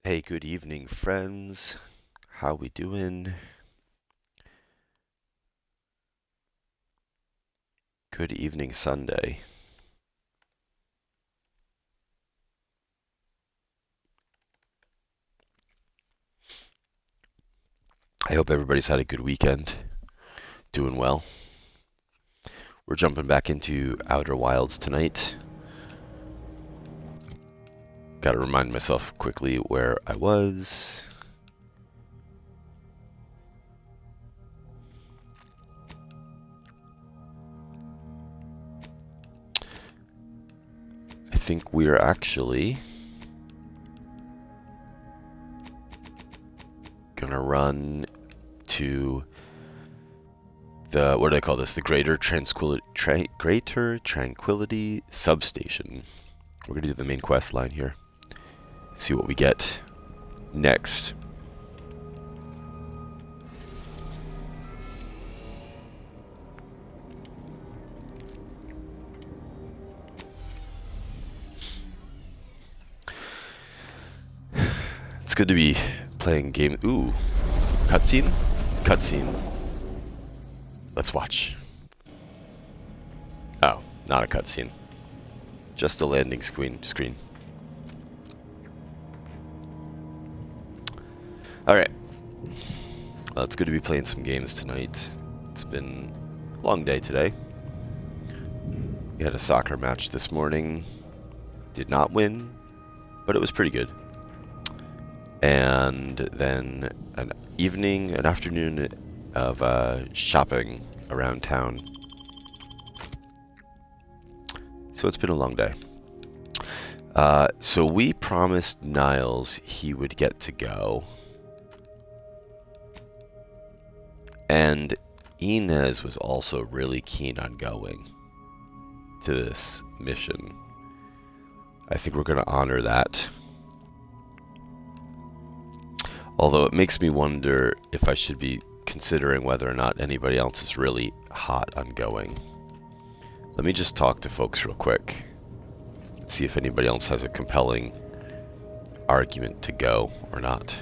Hey, good evening, friends. How we doing? Good evening, Sunday. I hope everybody's had a good weekend. Doing well. We're jumping back into Outer Wilds tonight. Gotta remind myself quickly where I was. I think we're actually gonna run to the, what do they call this? The Greater Tranquility Substation. We're gonna do the main quest line here. See what we get next. It's good to be playing game. Ooh, cutscene? Cutscene. Let's watch. Oh, not a cutscene. Just a landing screen. Alright. Well, it's good to be playing some games tonight. It's been a long day today. We had a soccer match this morning. Did not win, but it was pretty good. And then an afternoon of shopping around town. So it's been a long day. So we promised Niles he would get to go. And Inez was also really keen on going to this mission. I think we're going to honor that. Although it makes me wonder if I should be considering whether or not anybody else is really hot on going. Let me just talk to folks real quick. See if anybody else has a compelling argument to go or not.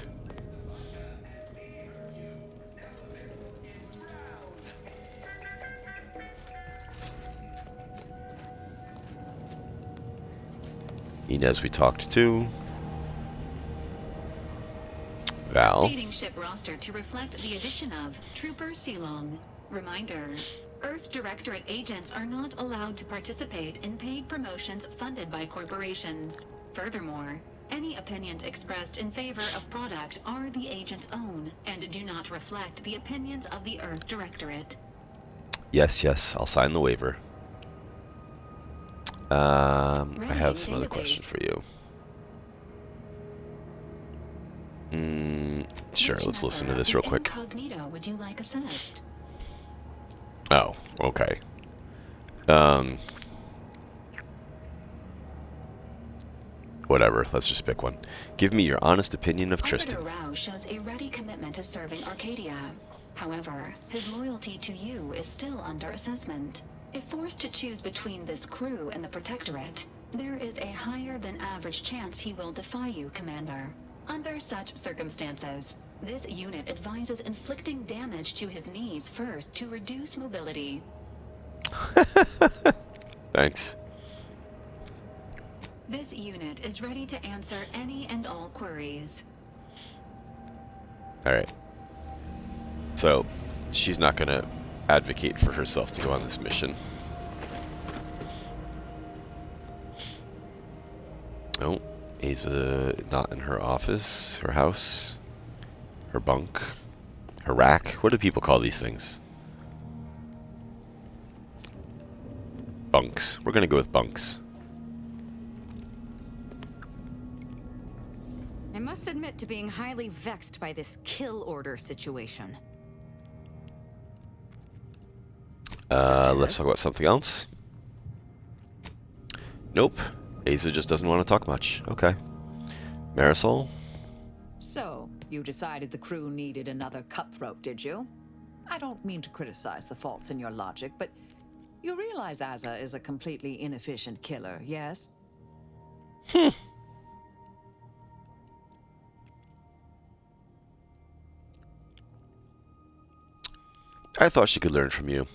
Inez we talked to. Val. Updating ship roster to reflect the addition of Trooper Silong. Reminder: Earth Directorate agents are not allowed to participate in paid promotions funded by corporations. Furthermore, any opinions expressed in favor of product are the agent's own and do not reflect the opinions of the Earth Directorate. Yes, I'll sign the waiver. I have some other questions for you. Sure, let's listen to this real quick. Incognito would you like assessed? Oh, okay. Whatever, let's just pick one. Give me your honest opinion of Tristan. Arbiter Rao shows a ready commitment to serving Arcadia. However, his loyalty to you is still under assessment. If forced to choose between this crew and the Protectorate, there is a higher than average chance he will defy you, Commander. Under such circumstances, this unit advises inflicting damage to his knees first to reduce mobility. Thanks. This unit is ready to answer any and all queries. Alright. So, she's not gonna advocate for herself to go on this mission. Oh, Asa not in her office, her house, her bunk, her rack. What do people call these things? Bunks. We're gonna go with bunks. I must admit to being highly vexed by this kill order situation. Let's talk about something else. Nope. Asa just doesn't want to talk much. Okay. Marisol? So, you decided the crew needed another cutthroat, did you? I don't mean to criticize the faults in your logic, but you realize Asa is a completely inefficient killer, yes? I thought she could learn from you.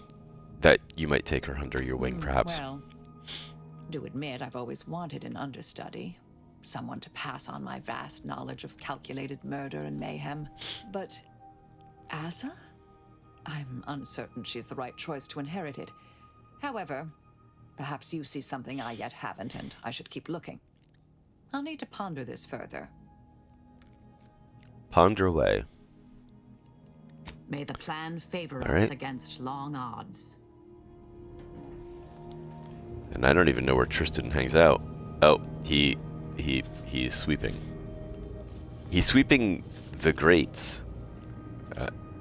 That you might take her under your wing, perhaps. Well, do admit I've always wanted an understudy. Someone to pass on my vast knowledge of calculated murder and mayhem. But Asa? I'm uncertain she's the right choice to inherit it. However, perhaps you see something I yet haven't, and I should keep looking. I'll need to ponder this further. Ponder away. May the plan favor All us right. against long odds. And I don't even know where Tristan hangs out. Oh, he's sweeping. He's sweeping the grates.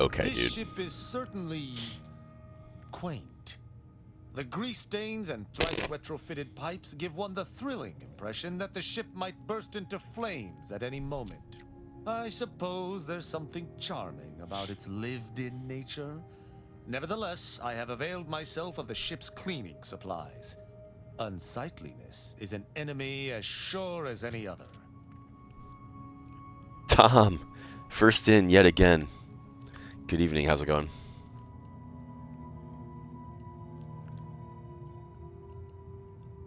Okay, This dude. ship is certainly quaint. The grease stains and thrice retrofitted pipes give one the thrilling impression that the ship might burst into flames at any moment. I suppose there's something charming about its lived-in nature. Nevertheless, I have availed myself of the ship's cleaning supplies. Unsightliness is an enemy as sure as any other. Tom, first in yet again. Good evening, how's it going?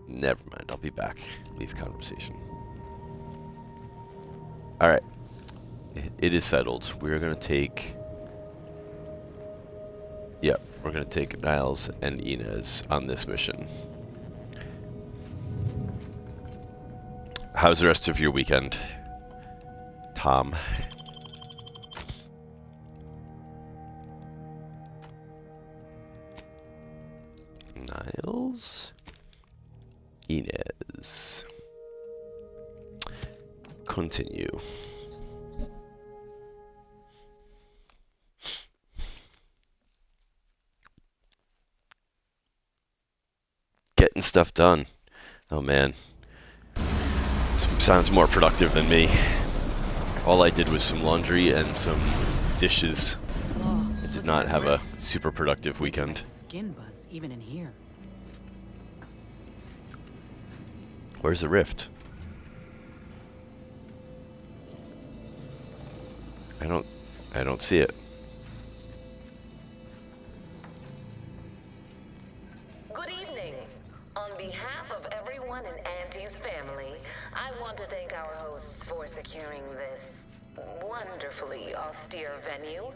Never mind, I'll be back. Leave conversation. Alright. It is settled. We're gonna take... Yep, we're gonna take Niles and Inez on this mission. How's the rest of your weekend, Tom? Niles? Inez. Continue. Getting stuff done. Oh man. Sounds more productive than me. All I did was some laundry and some dishes. I did not have a super productive weekend. Skin buzz even in here. Where's the rift? I don't see it. Good evening. On behalf of everyone in Auntie's family, I want to thank our hosts for securing this wonderfully austere venue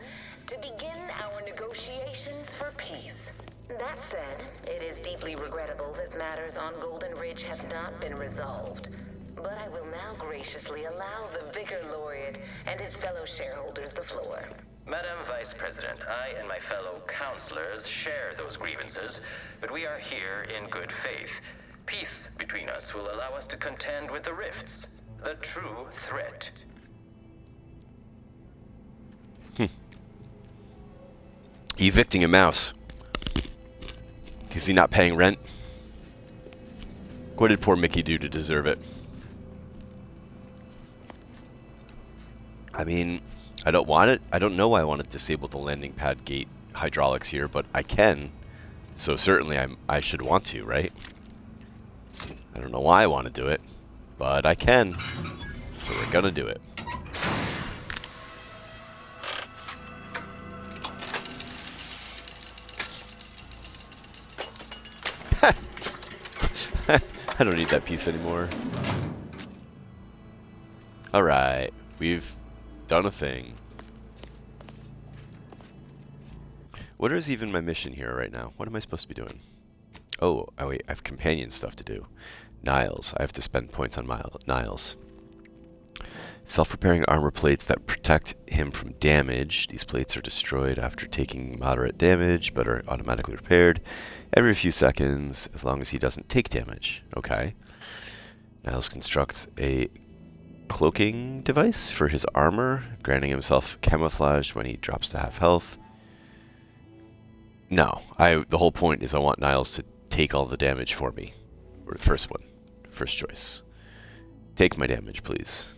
to begin our negotiations for peace. That said, it is deeply regrettable that matters on Golden Ridge have not been resolved. But I will now graciously allow the Vicar Laureate and his fellow shareholders the floor. Madam Vice President, I and my fellow counselors share those grievances, but we are here in good faith. Peace between us will allow us to contend with the rifts, the true threat. Evicting a mouse. Is he not paying rent? What did poor Mickey do to deserve it? I mean, I don't want it. I don't know why I want to disable the landing pad gate hydraulics here, but I can. So certainly I should want to, right? I don't know why I want to do it, but I can. So we're gonna do it. I don't need that piece anymore. Alright, we've done a thing. What is even my mission here right now? What am I supposed to be doing? Oh, wait, I have companion stuff to do. Niles, I have to spend points on Niles. Self-repairing armor plates that protect him from damage. These plates are destroyed after taking moderate damage, but are automatically repaired every few seconds, as long as he doesn't take damage. Okay. Niles constructs a cloaking device for his armor, granting himself camouflage when he drops to half health. No, the whole point is I want Niles to take all the damage for me. Or the first one. First choice. Take my damage, please.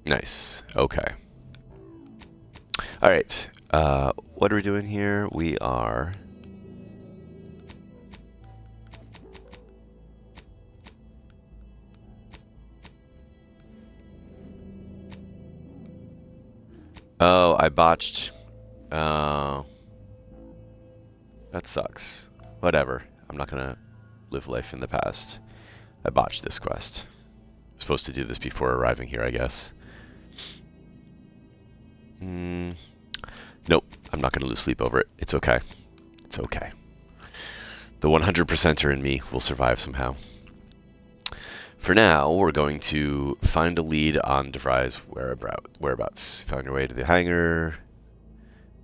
Nice. Okay. Alright. What are we doing here? We are... Oh, I botched. That sucks. Whatever. I'm not gonna live life in the past. I botched this quest. I'm supposed to do this before arriving here, I guess. Nope. I'm not gonna lose sleep over it. It's okay. It's okay. The 100%er in me will survive somehow. For now, we're going to find a lead on DeVry's whereabouts. Found your way to the hangar,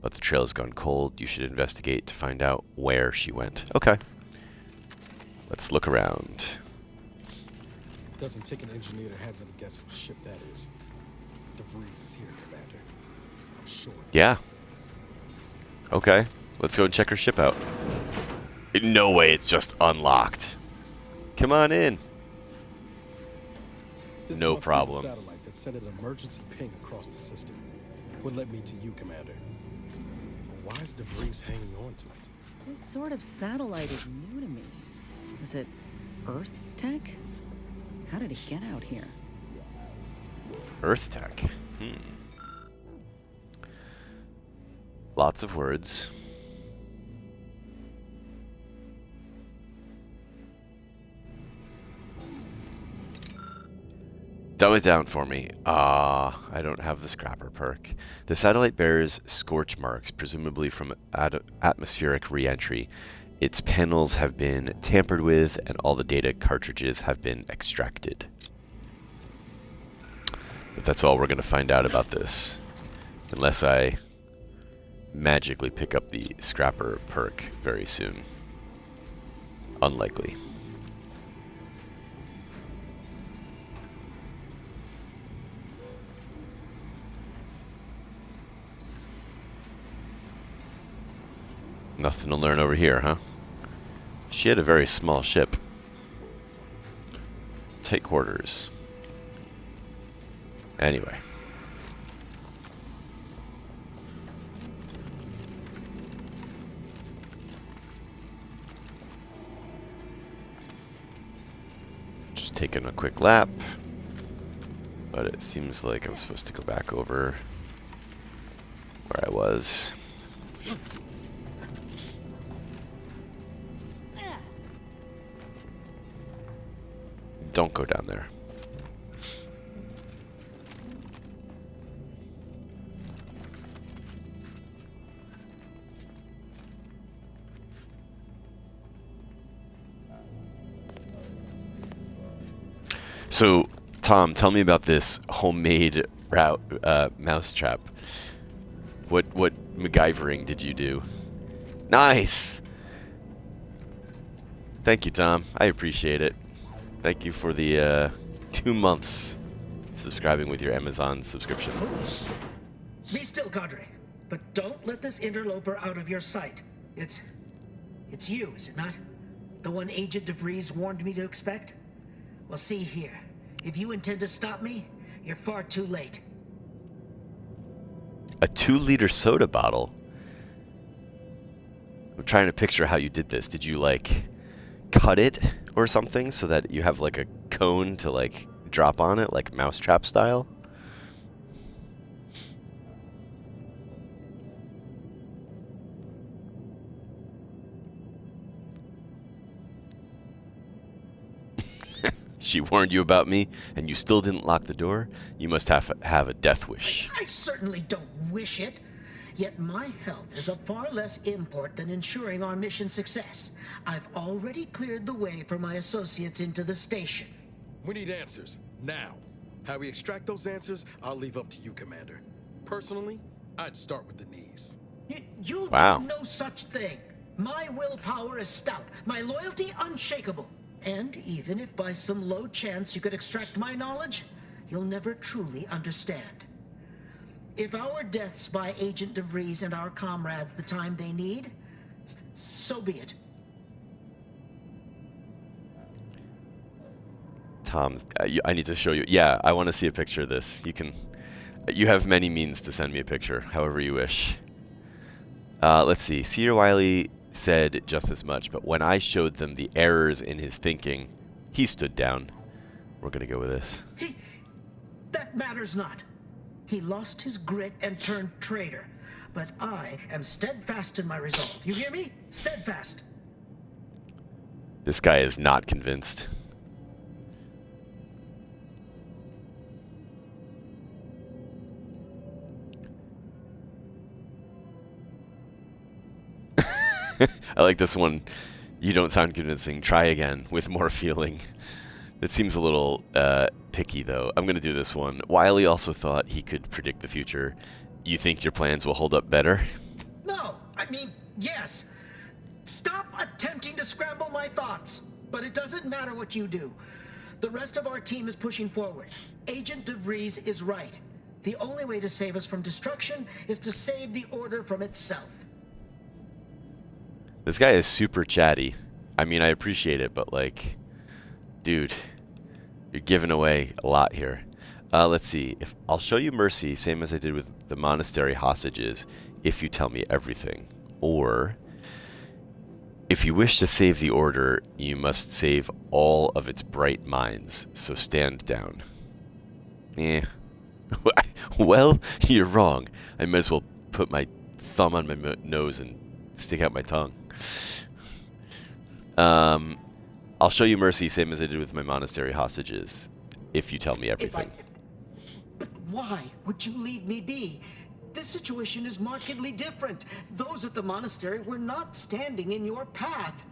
but the trail has gone cold. You should investigate to find out where she went. Okay. Let's look around. Doesn't take an engineer to hazard a guess whose ship that is. DeVries is here, Commander. I'm sure. Yeah. Okay. Let's go and check her ship out. No way, it's just unlocked. Come on in. This No must be the problem. satellite that sent an emergency ping across the system. What led me to you, Commander? But why is DeVries hanging on to it? This sort of satellite is new to me. Is it Earth tech? How did it get out here? Earth tech. Lots of words. Dumb it down for me. I don't have the scrapper perk. The satellite bears scorch marks, presumably from atmospheric re-entry. Its panels have been tampered with, and all the data cartridges have been extracted. But that's all we're going to find out about this. Unless I magically pick up the scrapper perk very soon. Unlikely. Nothing to learn over here, huh? She had a very small ship. Tight quarters. Anyway. Just taking a quick lap. But it seems like I'm supposed to go back over where I was. Don't go down there. So, Tom, tell me about this homemade mousetrap. What MacGyvering did you do? Nice! Thank you, Tom. I appreciate it. Thank you for the 2 months subscribing with your Amazon subscription. Be still, Cadre. But don't let this interloper out of your sight. It's you, is it not? The one Agent DeVries warned me to expect? Well, see here. If you intend to stop me, you're far too late. A 2-liter soda bottle? I'm trying to picture how you did this. Did you, like, cut it or something so that you have, like, a cone to, like, drop on it, like mousetrap style? She warned you about me, and you still didn't lock the door? You must have a death wish. I certainly don't wish it. Yet my health is of far less import than ensuring our mission success. I've already cleared the way for my associates into the station. We need answers, now. How we extract those answers, I'll leave up to you, Commander. Personally, I'd start with the knees. You'll Wow. do no such thing. My willpower is stout, my loyalty unshakable. And even if by some low chance you could extract my knowledge, you'll never truly understand. If our deaths by Agent DeVries and our comrades the time they need, so be it. Tom, I need to show you. Yeah, I want to see a picture of this. You have many means to send me a picture, however you wish. Let's see. Cedar Wiley said just as much, but when I showed them the errors in his thinking, he stood down. We're going to go with this. That matters not. He lost his grit and turned traitor. But I am steadfast in my resolve. You hear me? Steadfast. This guy is not convinced. I like this one. You don't sound convincing. Try again with more feeling. It seems a little picky, though. I'm going to do this one. Wiley also thought he could predict the future. You think your plans will hold up better? No, I mean, yes. Stop attempting to scramble my thoughts. But it doesn't matter what you do. The rest of our team is pushing forward. Agent DeVries is right. The only way to save us from destruction is to save the Order from itself. This guy is super chatty. I mean, I appreciate it, but like, dude, you're giving away a lot here. Let's see. If I'll show you mercy, same as I did with the monastery hostages, if you tell me everything. Or, if you wish to save the Order, you must save all of its bright minds, so stand down. Eh. Well, you're wrong. I might as well put my thumb on my nose and stick out my tongue. I'll show you mercy, same as I did with my monastery hostages, if you tell me everything. But why would you leave me be? This situation is markedly different. Those at the monastery were not standing in your path.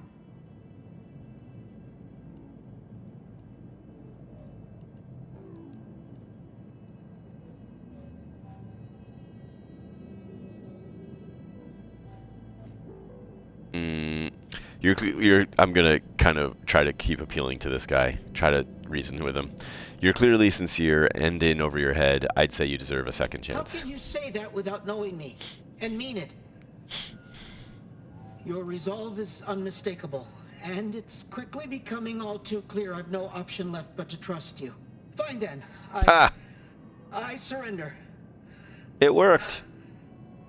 I'm gonna kind of try to keep appealing to this guy, try to reason with him. You're clearly sincere and in over your head. I'd say you deserve a second chance. How can you say that without knowing me and mean it? Your resolve is unmistakable, and it's quickly becoming all too clear I've no option left but to trust you. Fine then, I surrender. It worked.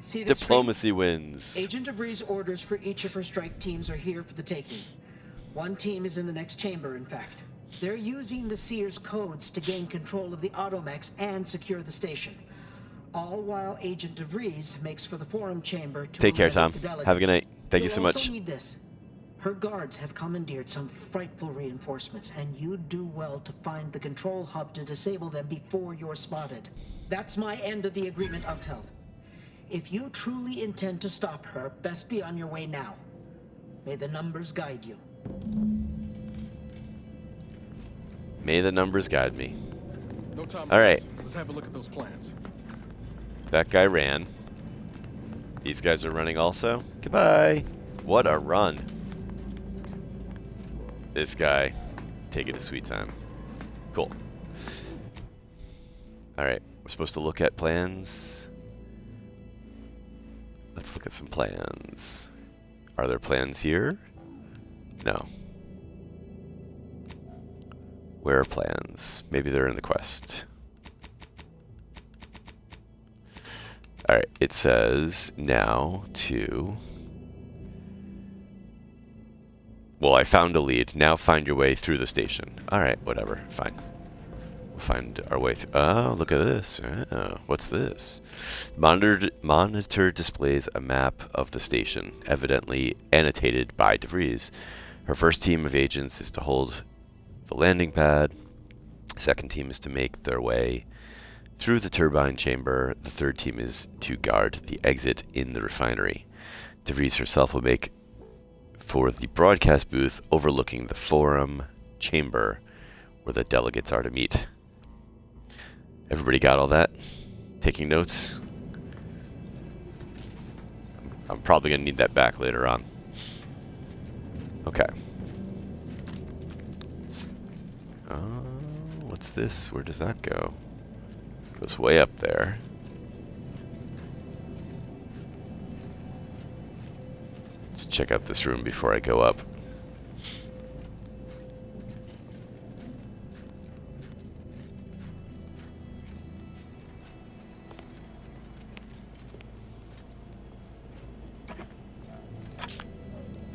See this Diplomacy wins. Agent DeVries' orders for each of her strike teams are here for the taking. One team is in the next chamber, in fact. They're using the Seer's codes to gain control of the automechs and secure the station. All while Agent DeVries makes for the forum chamber to take care, Tom. the delegates. Have a good night. Thank you so You'll much. also need this. Her guards have commandeered some frightful reinforcements, and you'd do well to find the control hub to disable them before you're spotted. That's my end of the agreement upheld. If you truly intend to stop her, best be on your way now. May the numbers guide you. May the numbers guide me. No time. All right. Let's have a look at those plans. That guy ran. These guys are running also. Goodbye. What a run. This guy, taking a sweet time. Cool. All right. We're supposed to look at plans. Let's look at some plans. Are there plans here? No. Where are plans? Maybe they're in the quest. Alright, it says now to... Well, I found a lead. Now find your way through the station. Alright, whatever. Fine. We'll find our way through. Oh, look at this. Oh, what's this? Monitor displays a map of the station, evidently annotated by DeVries. Her first team of agents is to hold the landing pad. Second team is to make their way through the turbine chamber. The third team is to guard the exit in the refinery. DeVries herself will make for the broadcast booth overlooking the forum chamber where the delegates are to meet. Everybody got all that? Taking notes? I'm probably going to need that back later on. Okay. What's this? Where does that go? Goes way up there. Let's check out this room before I go up.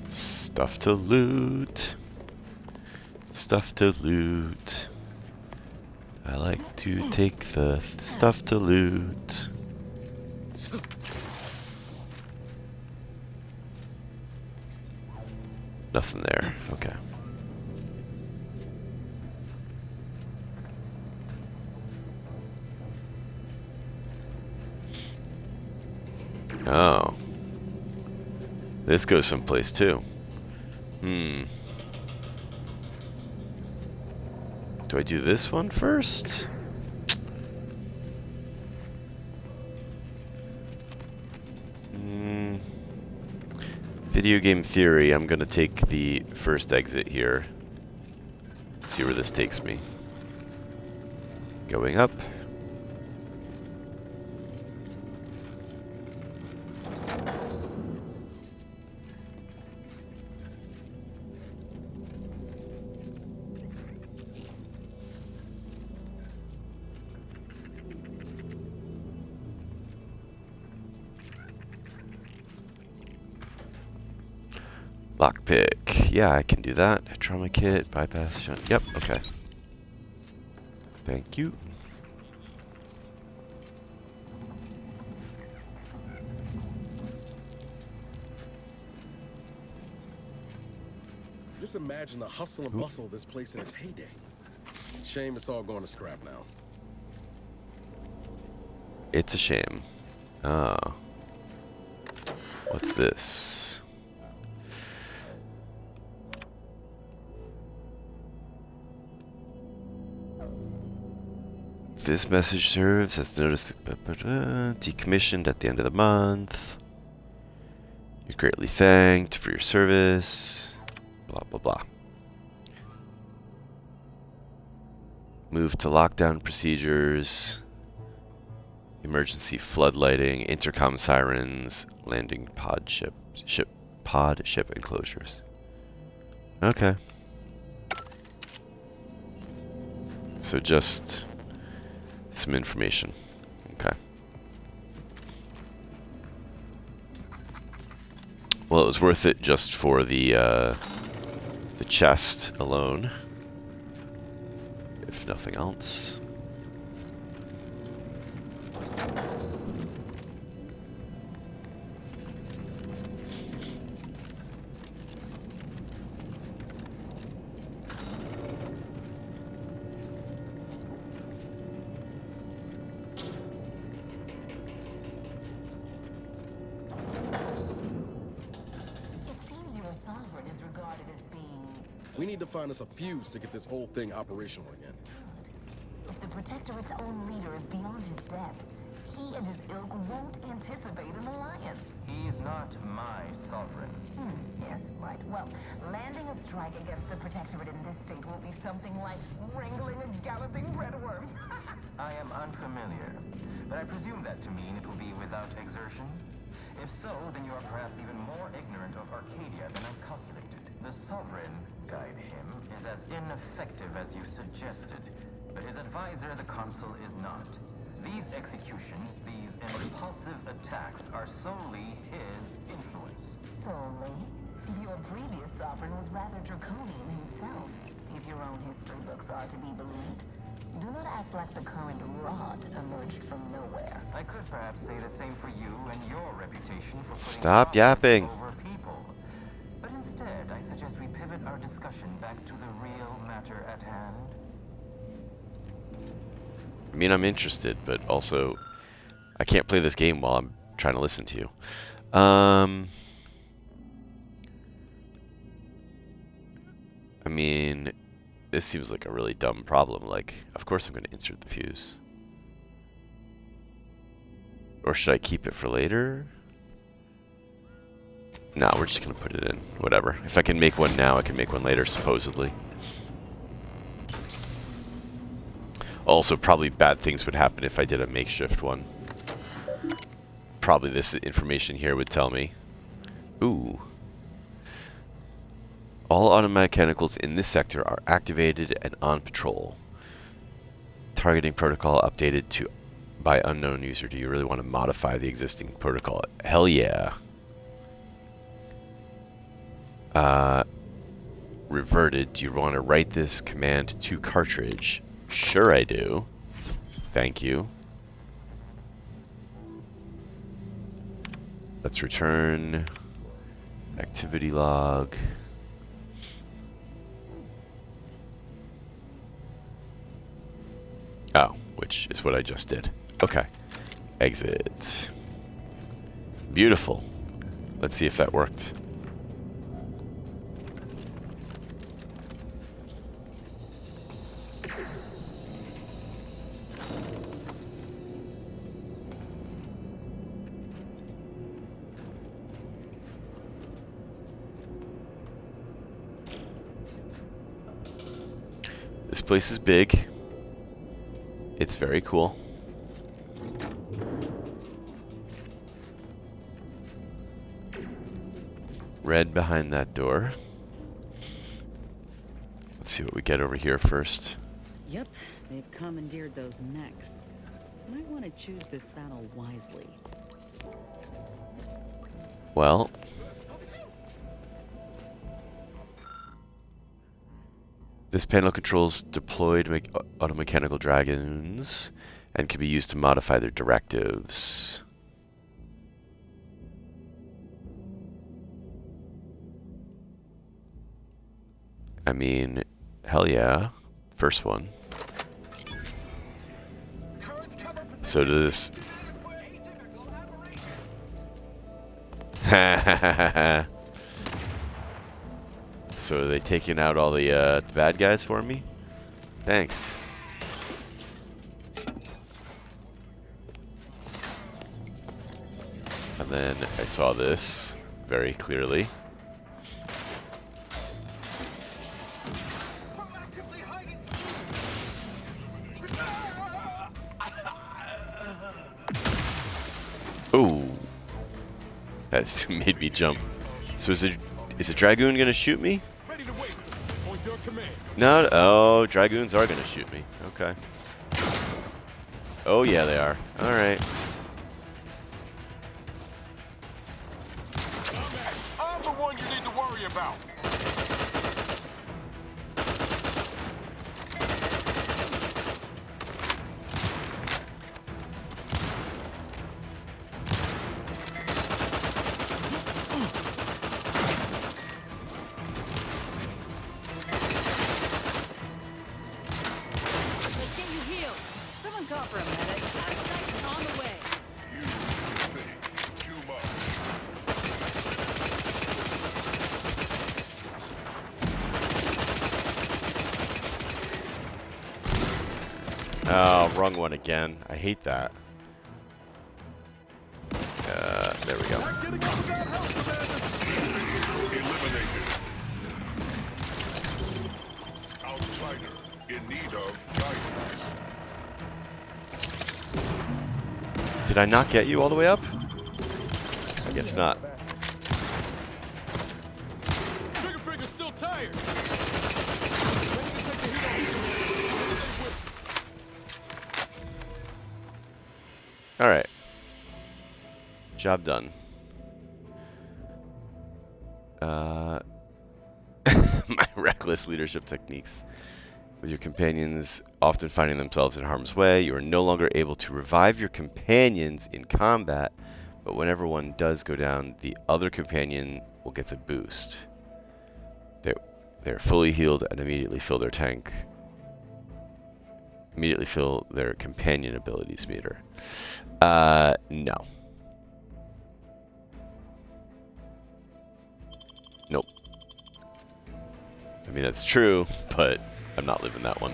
Stuff to loot. Stuff to loot. I like to take the stuff to loot. Nothing there. Okay. Oh. This goes someplace too. Do I do this one first? Video game theory, I'm gonna take the first exit here. See where this takes me. Going up. Lockpick. Yeah, I can do that. Trauma kit, bypass. Yep, okay. Thank you. Just imagine the hustle and bustle of this place in its heyday. Shame it's all going to scrap now. It's a shame. Ah. What's this? This message serves as notice decommissioned at the end of the month. You're greatly thanked for your service. Blah, blah, blah. Move to lockdown procedures. Emergency floodlighting, intercom sirens, landing pod ship enclosures. Okay. So just some information. Okay. Well, it was worth it just for the chest alone, if nothing else. We need to find us a fuse to get this whole thing operational again. If the Protectorate's own leader is beyond his depth, he and his ilk won't anticipate an alliance. He's not my sovereign. Yes, right. Well, landing a strike against the Protectorate in this state will be something like wrangling a galloping redworm. I am unfamiliar, but I presume that to mean it will be without exertion. If so, then you are perhaps even more ignorant of Arcadia than I calculated. The Sovereign, guide him, is as ineffective as you suggested, but his advisor, the Consul, is not. These executions, these impulsive attacks, are solely his influence. Solely? Your previous sovereign was rather draconian himself, if your own history books are to be believed. Do not act like the current rot emerged from nowhere. I could perhaps say the same for you and your reputation for putting Stop yapping. over people. But instead, I suggest we pivot our discussion back to the real matter at hand. I mean, I'm interested, but also I can't play this game while I'm trying to listen to you. I mean, this seems like a really dumb problem. Like, of course I'm going to insert the fuse. Or should I keep it for later? No, we're just going to put it in. Whatever. If I can make one now, I can make one later, supposedly. Also, probably bad things would happen if I did a makeshift one. Probably this information here would tell me. Ooh. All automechanicals in this sector are activated and on patrol. Targeting protocol updated to by unknown user. Do you really want to modify the existing protocol? Hell yeah. Reverted. Do you want to write this command to cartridge? Sure I do. Thank you. Let's return activity log. Oh, which is what I just did. Okay. Exit. Beautiful. Let's see if that worked. This place is big. It's very cool. Red behind that door. Let's see what we get over here first. Yep, they've commandeered those mechs. Might want to choose this battle wisely. Well, this panel controls deployed automechanical dragons and can be used to modify their directives. I mean, hell yeah. First one. So does... So are they taking out all the bad guys for me? Thanks. And then I saw this very clearly. Ooh. That's made me jump. So is a Dragoon gonna shoot me? No, oh, Dragoons are gonna shoot me. Okay. Oh yeah, they are. Alright. I'm the one you need to worry about. Oh, wrong one again. I hate that. There we go. Eliminated. Outsider in need of guidance. Did I not get you all the way up? I guess not. Trigger finger's still tired. Alright. Job done. My reckless leadership techniques. With your companions often finding themselves in harm's way, you are no longer able to revive your companions in combat, but whenever one does go down, the other companion will get a boost. They're fully healed and immediately fill their tank. Immediately fill their companion abilities meter. No. Nope. I mean, that's true, but I'm not living that one.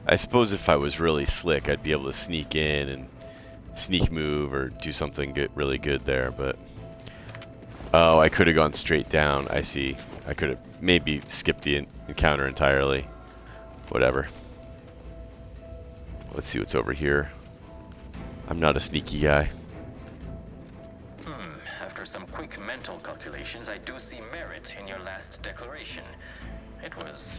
I suppose if I was really slick, I'd be able to sneak in and sneak move or do something really good there, but... Oh, I could have gone straight down. I see. I could have maybe skipped the encounter entirely. Whatever. Let's see what's over here. I'm not a sneaky guy. After some quick mental calculations, I do see merit in your last declaration. It was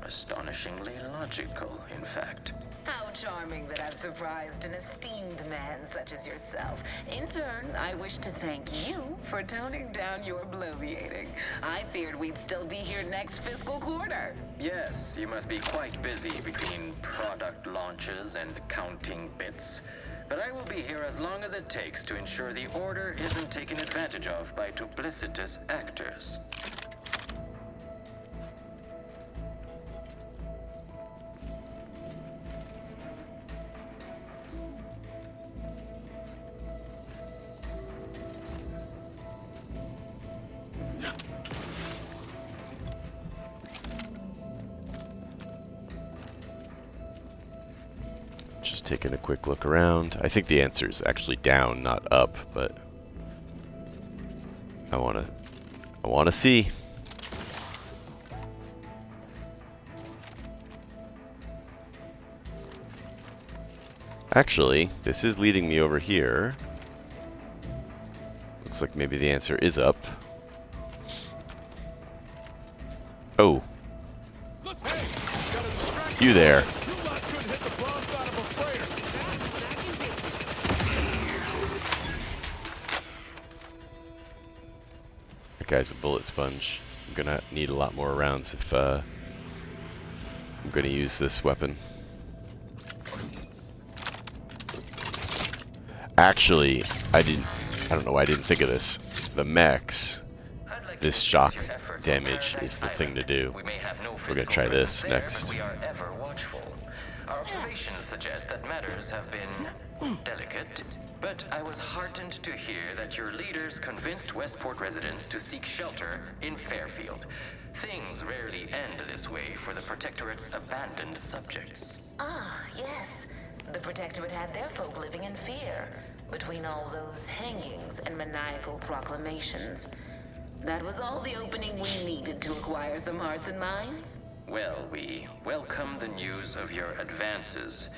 Astonishingly logical, in fact. How charming that I've surprised an esteemed man such as yourself. In turn, I wish to thank you for toning down your bloviating. I feared we'd still be here next fiscal quarter. Yes, you must be quite busy between product launches and counting bits. But I will be here as long as it takes to ensure the order isn't taken advantage of by duplicitous actors. Just taking a quick look around. I think the answer is actually down, not up, but I wanna see. Actually, this is leading me over here. Looks like maybe the answer is up. Oh. You there. That guy's a bullet sponge. I'm gonna need a lot more rounds if I'm gonna use this weapon. Actually, I don't know why I didn't think of this. The mechs, this shock damage is the thing to do. We're gonna try this next. We are ever watchful. Our observations suggest that matters have been delicate, but I was heartened to hear that your leaders convinced Westport residents to seek shelter in Fairfield. Things rarely end this way for the Protectorate's abandoned subjects. Ah, yes. The Protectorate had their folk living in fear between all those hangings and maniacal proclamations. That was all the opening we needed to acquire some hearts and minds. Well, we welcome the news of your advances.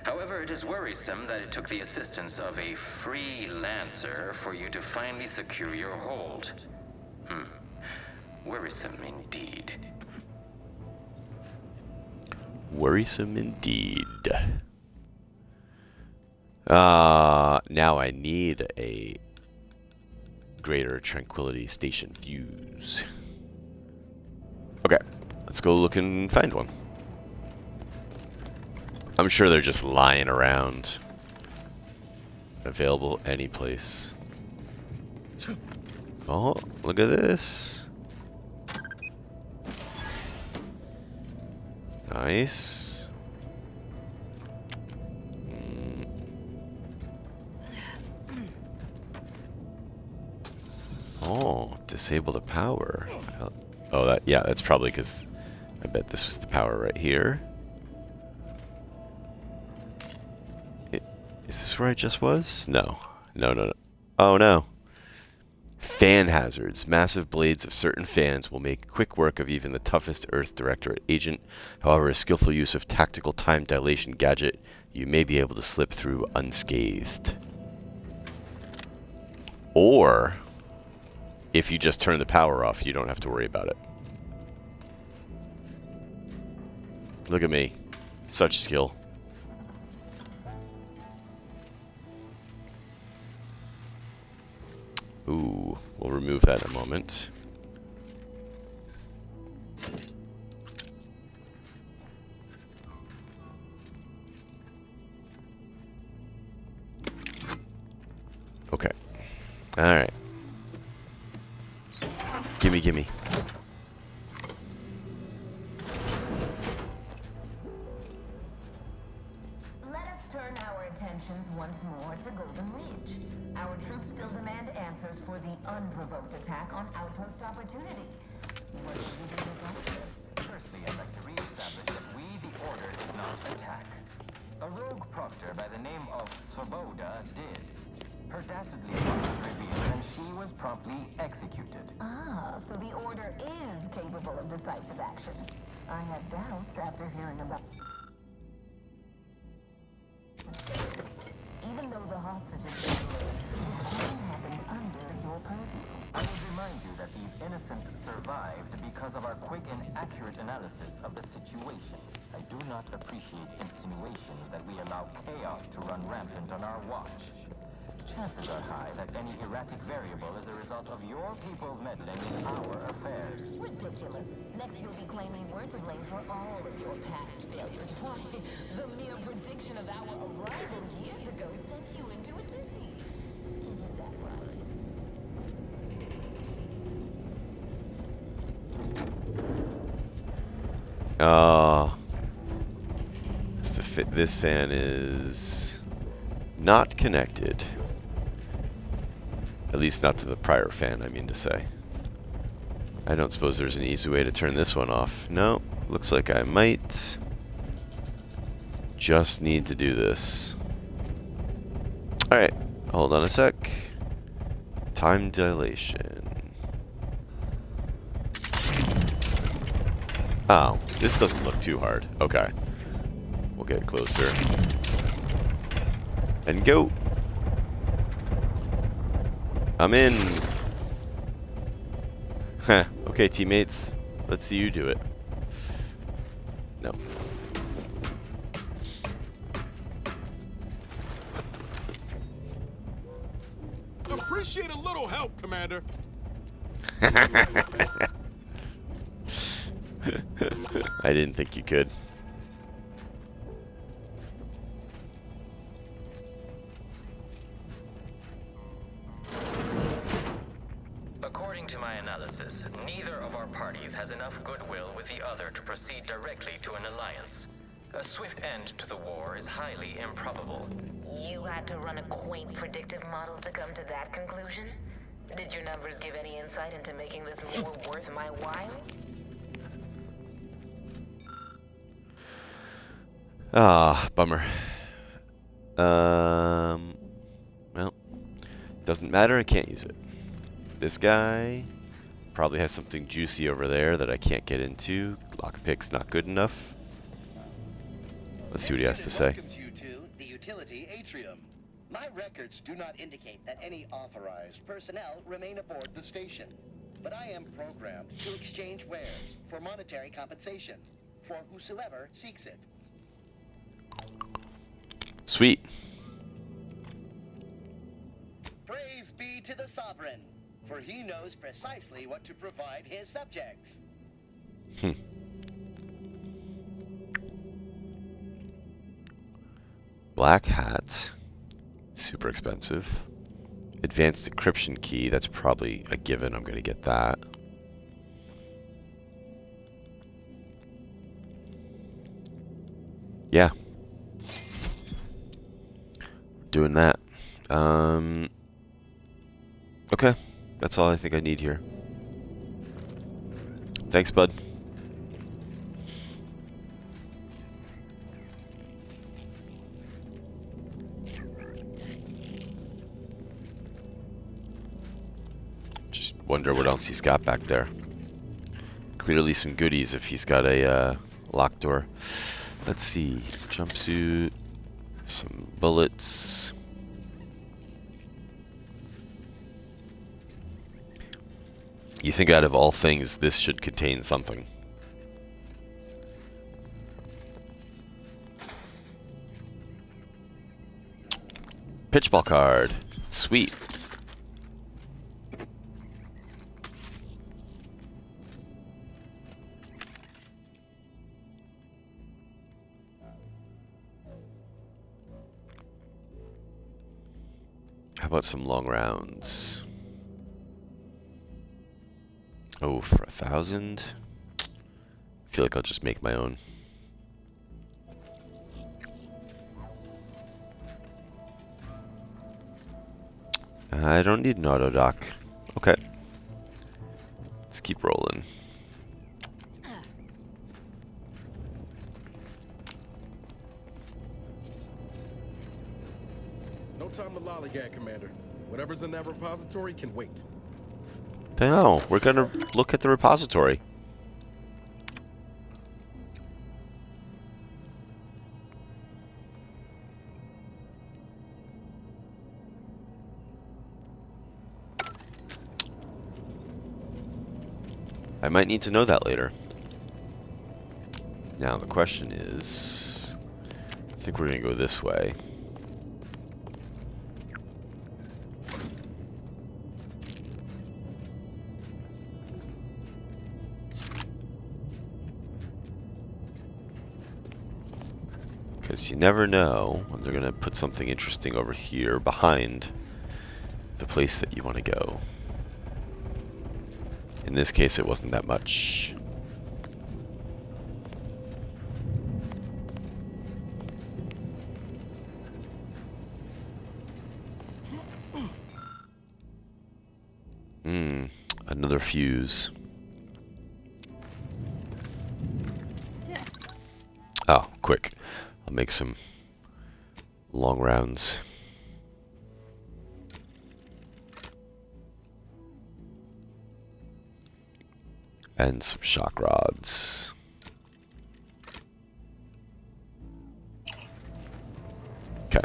However, it is worrisome that it took the assistance of a freelancer for you to finally secure your hold. Worrisome indeed. Worrisome indeed. Now I need a Greater Tranquility Station fuse. Okay, let's go look and find one. I'm sure they're just lying around. Available any place. Oh, look at this. Nice. Oh, disable the power. Oh, that's probably because I bet this was the power right here. Is this where I just was? No. No. Oh, no. Fan hazards. Massive blades of certain fans will make quick work of even the toughest Earth Directorate agent. However, a skillful use of tactical time dilation gadget, you may be able to slip through unscathed. Or, if you just turn the power off, you don't have to worry about it. Look at me. Such skill. Ooh, we'll remove that in a moment. Okay. Alright. Gimme. Let us turn our attentions once more to Golden Ridge. Our troops still demand answers for the unprovoked attack on Outpost Opportunity. What should we do about this? Firstly, I'd like to re-establish that we, the Order, did not attack. A rogue proctor by the name of Svoboda did. Her dastardly plot was revealed and she was promptly executed. Ah, so the Order is capable of decisive action. I had doubts after hearing about... Even though the hostages were released, it happened under your purview. I would remind you that these innocents survived because because of our quick and accurate analysis of the situation. I do not appreciate insinuations that we allow chaos to run rampant on our watch. Chances are high that any erratic variable is a result of your people's meddling in our affairs. Ridiculous. Next you'll be claiming we're to blame for all of your past failures. Why, the mere prediction of our arrival years ago sent you into a dizzy. Isn't that right? This fan is not connected. At least not to the prior fan, I mean to say. I don't suppose there's an easy way to turn this one off. No, looks like I might just need to do this. Alright, hold on a sec. Time dilation. Oh, this doesn't look too hard. Okay. We'll get closer. And go. I'm in. Heh. Okay, teammates. Let's see you do it. No. Appreciate a little help, Commander. I didn't think you could. According to my analysis, neither of our parties has enough goodwill with the other to proceed directly to an alliance. A swift end to the war is highly improbable. You had to run a quaint predictive model to come to that conclusion? Did your numbers give any insight into making this more worth my while? Ah, bummer. Well, doesn't matter, I can't use it. This guy probably has something juicy over there that I can't get into. Lockpick's not good enough. Let's see what he has to say. Welcomes you to the utility atrium. My records do not indicate that any authorized personnel remain aboard the station. But I am programmed to exchange wares for monetary compensation for whosoever seeks it. Sweet. Praise be to the sovereign, for he knows precisely what to provide his subjects. Black hat. Super expensive. Advanced encryption key. That's probably a given. I'm going to get that. Yeah. Doing that. Okay. That's all I think I need here. Thanks, bud. Just wonder what else he's got back there. Clearly some goodies if he's got a locked door. Let's see. Jumpsuit. Some bullets. You think out of all things, this should contain something. Pitchball card. Sweet. How about some long rounds? Oh, for 1,000? I feel like I'll just make my own. I don't need an auto dock. Okay. Let's keep rolling. No time to lollygag, Commander. Whatever's in that repository can wait. No, we're gonna look at the repository. I might need to know that later. Now the question is, I think we're going to go this way. Because you never know when they're going to put something interesting over here behind the place that you want to go. In this case, it wasn't that much. Another fuse. Oh, quick. I'll make some long rounds. And some shock rods. Okay.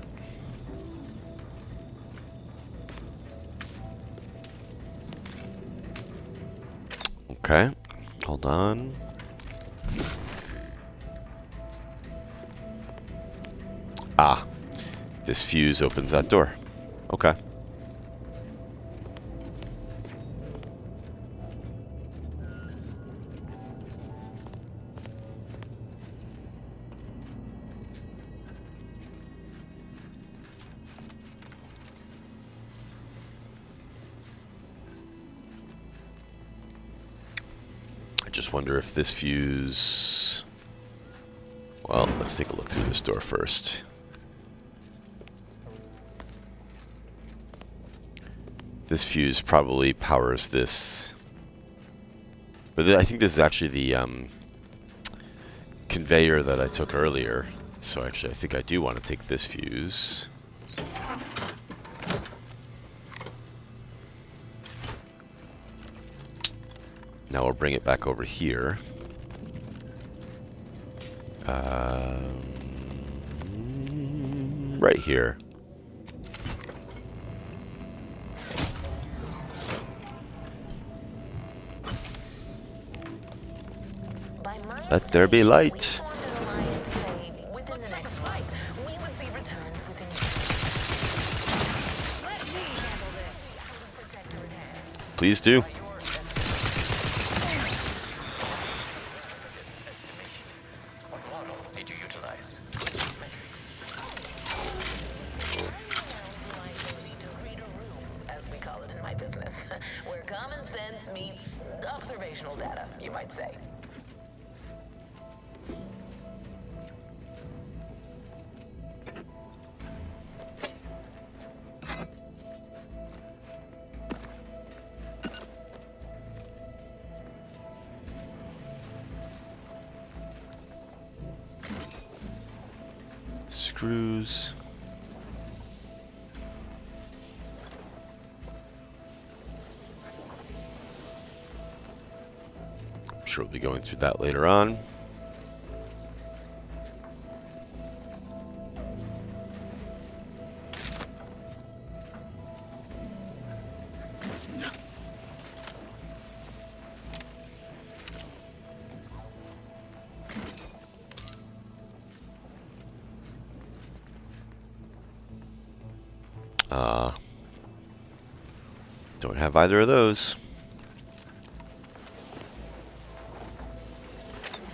Okay. Hold on. Ah. This fuse opens that door. Okay. Just wonder if this fuse... Well, let's take a look through this door first. This fuse probably powers this. But I think this is actually the conveyor that I took earlier. So actually, I think I do want to take this fuse. Now we'll bring it back over here. Right here. Let there be light. Within the next fight, we would see returns within. Let me handle this. Please do. What model did you utilize? As we call it in my business, where common sense meets observational data, you might say. Screws. I'm sure we'll be going through that later on. Don't have either of those.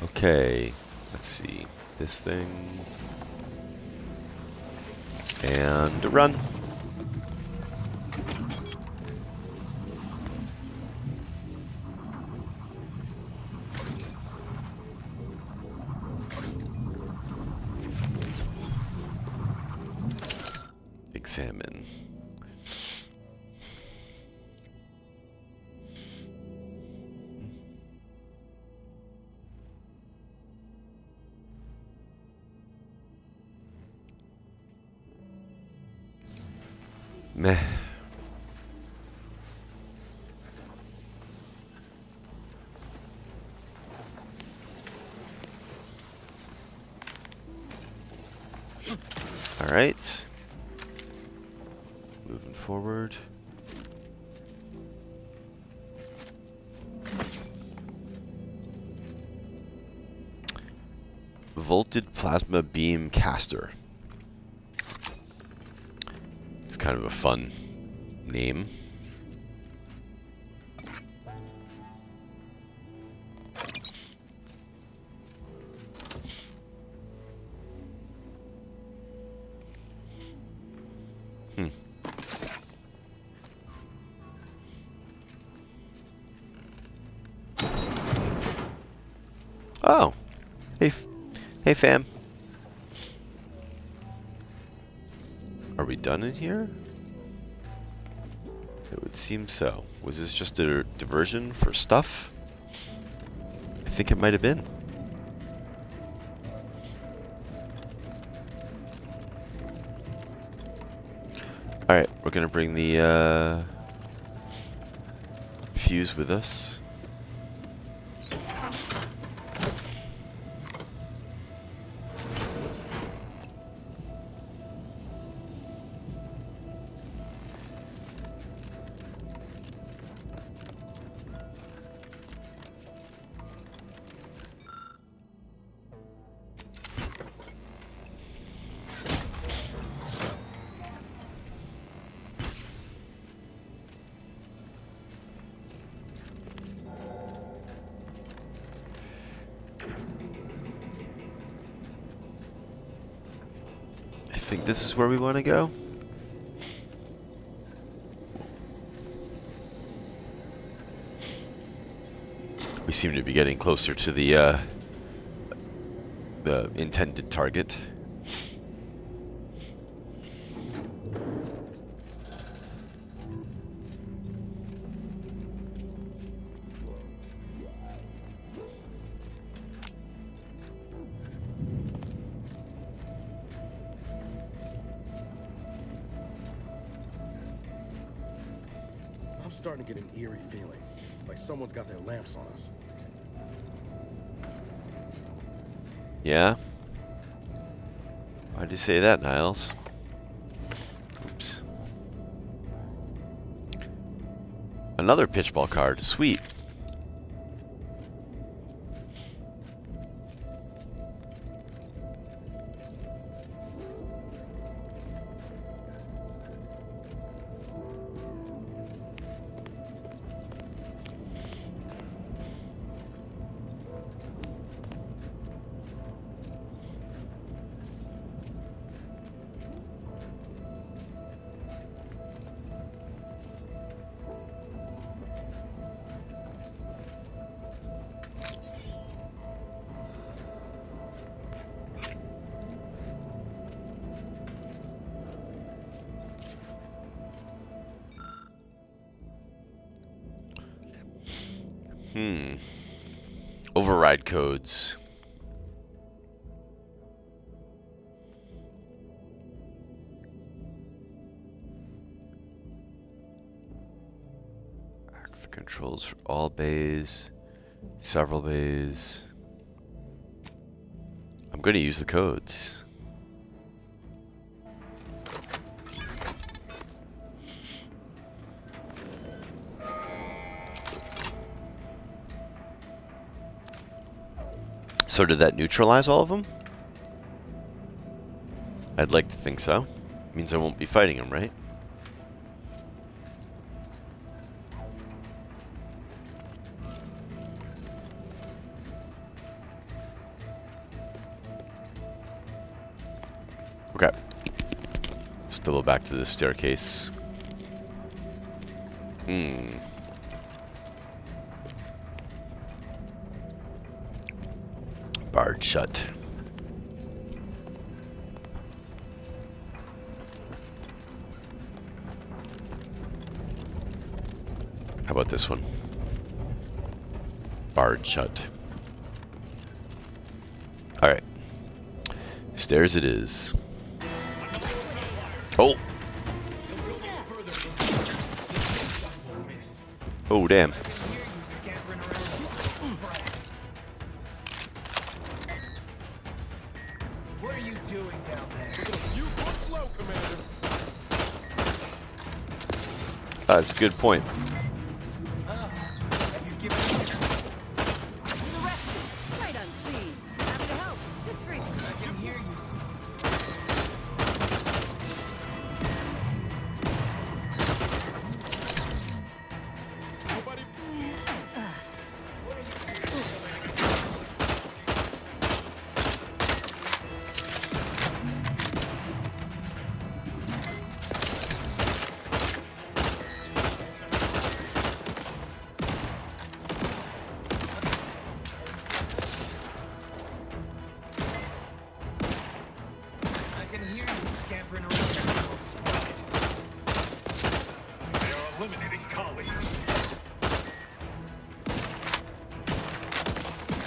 Okay, let's see. This thing. And run. Examine. Meh. All right. Moving forward. volted plasma beam caster. It's kind of a fun name. Oh, hey fam. Are we done in here? It would seem so. Was this just a diversion for stuff? I think it might have been. Alright, we're gonna bring the fuse with us. I think this is where we want to go. We seem to be getting closer to the intended target. I'm starting to get an eerie feeling, like someone's got their lamps on us. Yeah? Why'd you say that, Niles? Oops. Another pitchball card. Sweet. Override codes. Active controls for all bays, several bays. I'm going to use the codes. So did that neutralize all of them? I'd like to think so. Means I won't be fighting them, right? Okay. Let's double back to this staircase. Barred shut. How about this one? Barred shut. Alright. Stairs it is. Oh! Oh, damn. What are you doing down there? You look slow, Commander. That's a good point. Have you given me Right on scene. Happy to help. Just free. Everybody. I can hear you scampering around that little spot. They are eliminating colleagues.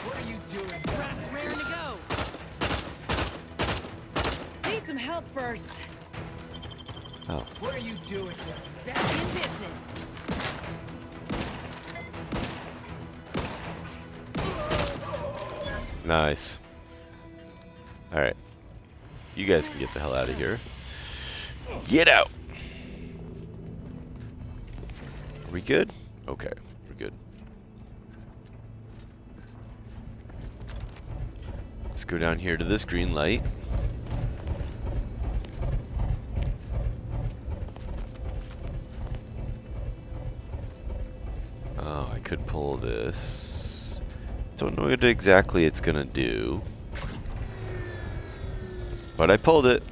What are you doing? Rap's raring to go. Need some help first. Oh. What are you doing? Back in business. Nice. Alright. You guys can get the hell out of here. Get out! Are we good? Okay, we're good. Let's go down here to this green light. Oh, I could pull this. Don't know what exactly it's gonna do. But I pulled it.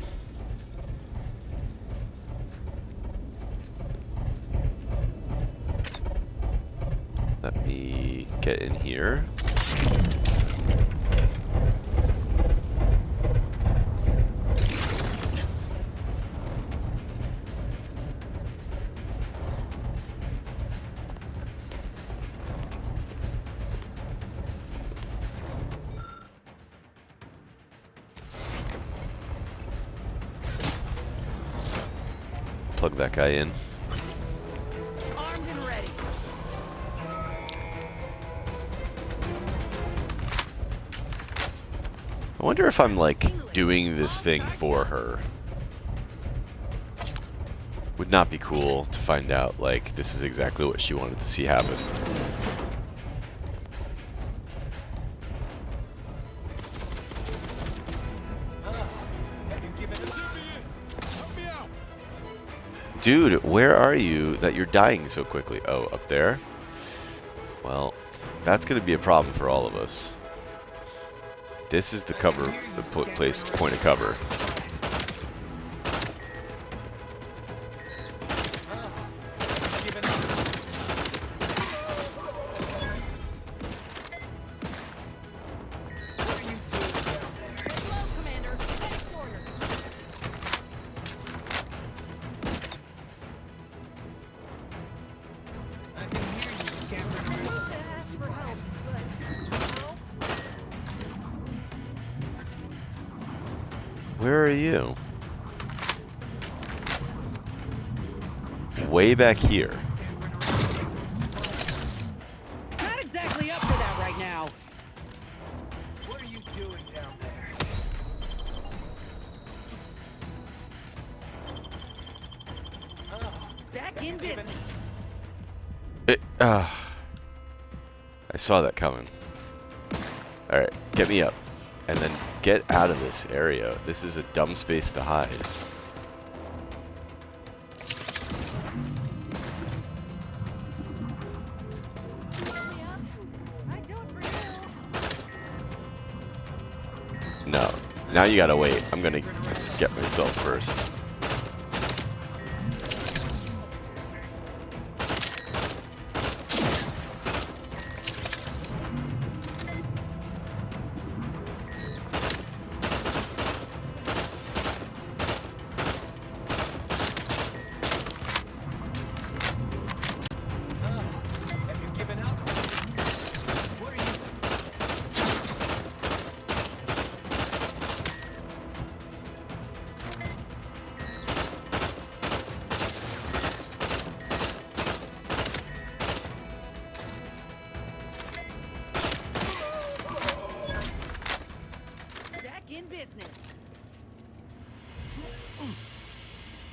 Let me get in here. Plug that guy in. Armed and ready. I wonder if I'm like doing this thing for her. Would not be cool to find out like this is exactly what she wanted to see happen. Dude, where are you that you're dying so quickly? Oh, up there? Well, that's going to be a problem for all of us. This is the cover, the place, point of cover. Where are you? Way back here. Not exactly up for that right now. What are you doing down there? Back in business. I saw that coming. Alright, get me up. And then get out of this area. This is a dumb space to hide. No. Now you gotta wait. I'm gonna get myself first.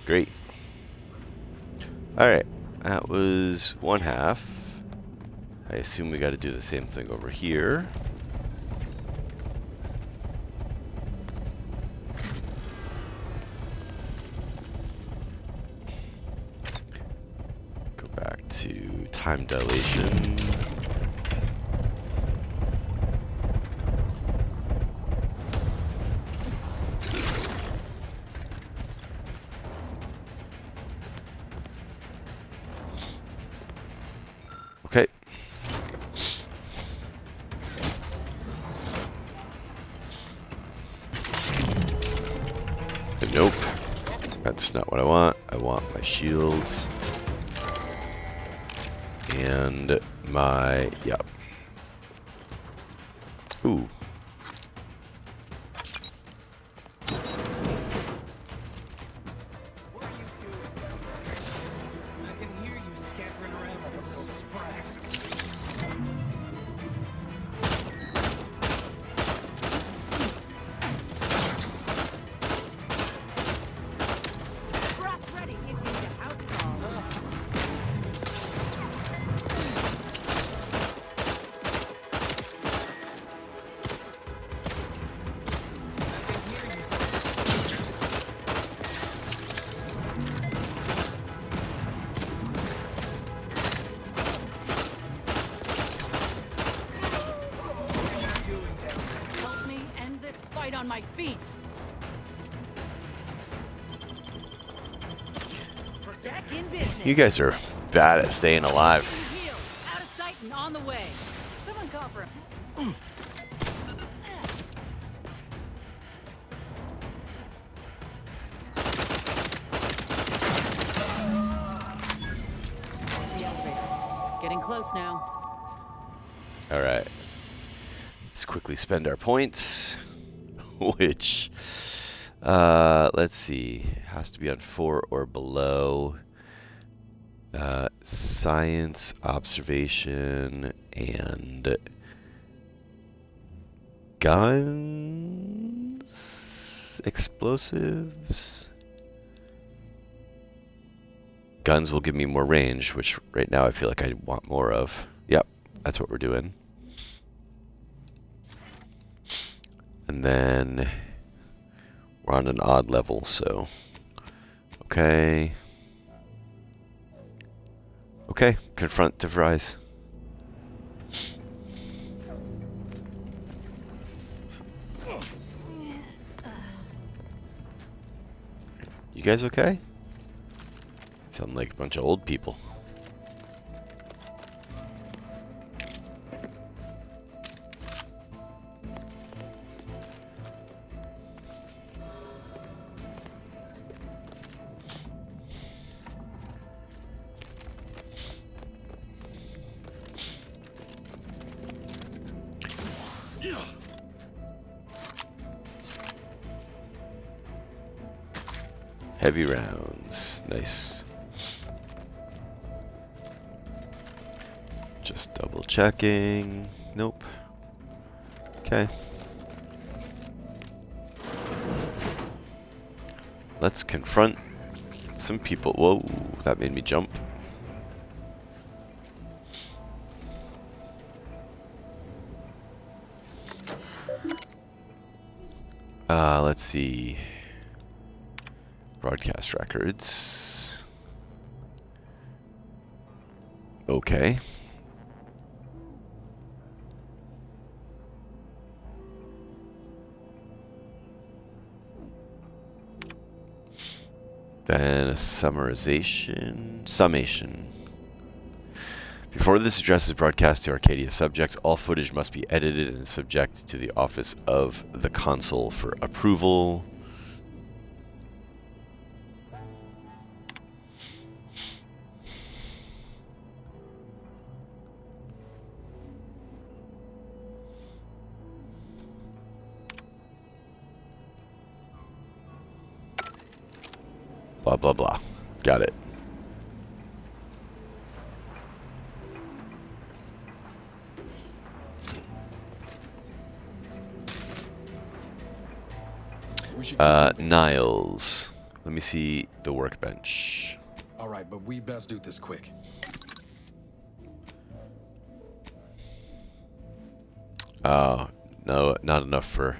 Great. Alright, that was one half. I assume we got to do the same thing over here. Go back to time dilation. Okay. Nope. That's not what I want. I want my shields. And my... Yep. Ooh. What are you doing down there? I can hear you scampering around like a little sprat. Scrap's ready if you need to outcall. Help me end this fight on my feet. We're back in business. You guys are bad at staying alive. Healed, out of sight and on the way. Someone call for him. That's the elevator. Getting close now. Alright. Let's quickly spend our points. Which, let's see. Has to be on 4 or below. Science, observation, and guns? Explosives? Guns will give me more range, which right now I feel like I want more of. Yep, that's what we're doing. And then we're on an odd level, so okay. Okay, confront DeVries. You guys okay? Sound like a bunch of old people. Heavy rounds. Nice. Just double checking. Nope. Okay. Let's confront some people. Whoa, that made me jump. Let's see. Broadcast records. Okay. Then a summation. Before this address is broadcast to Arcadia subjects, all footage must be edited and subject to the Office of the Consul for approval. Blah, blah, blah. Got it. Niles. Let me see the workbench. All right, but we best do this quick. Oh, no, not enough for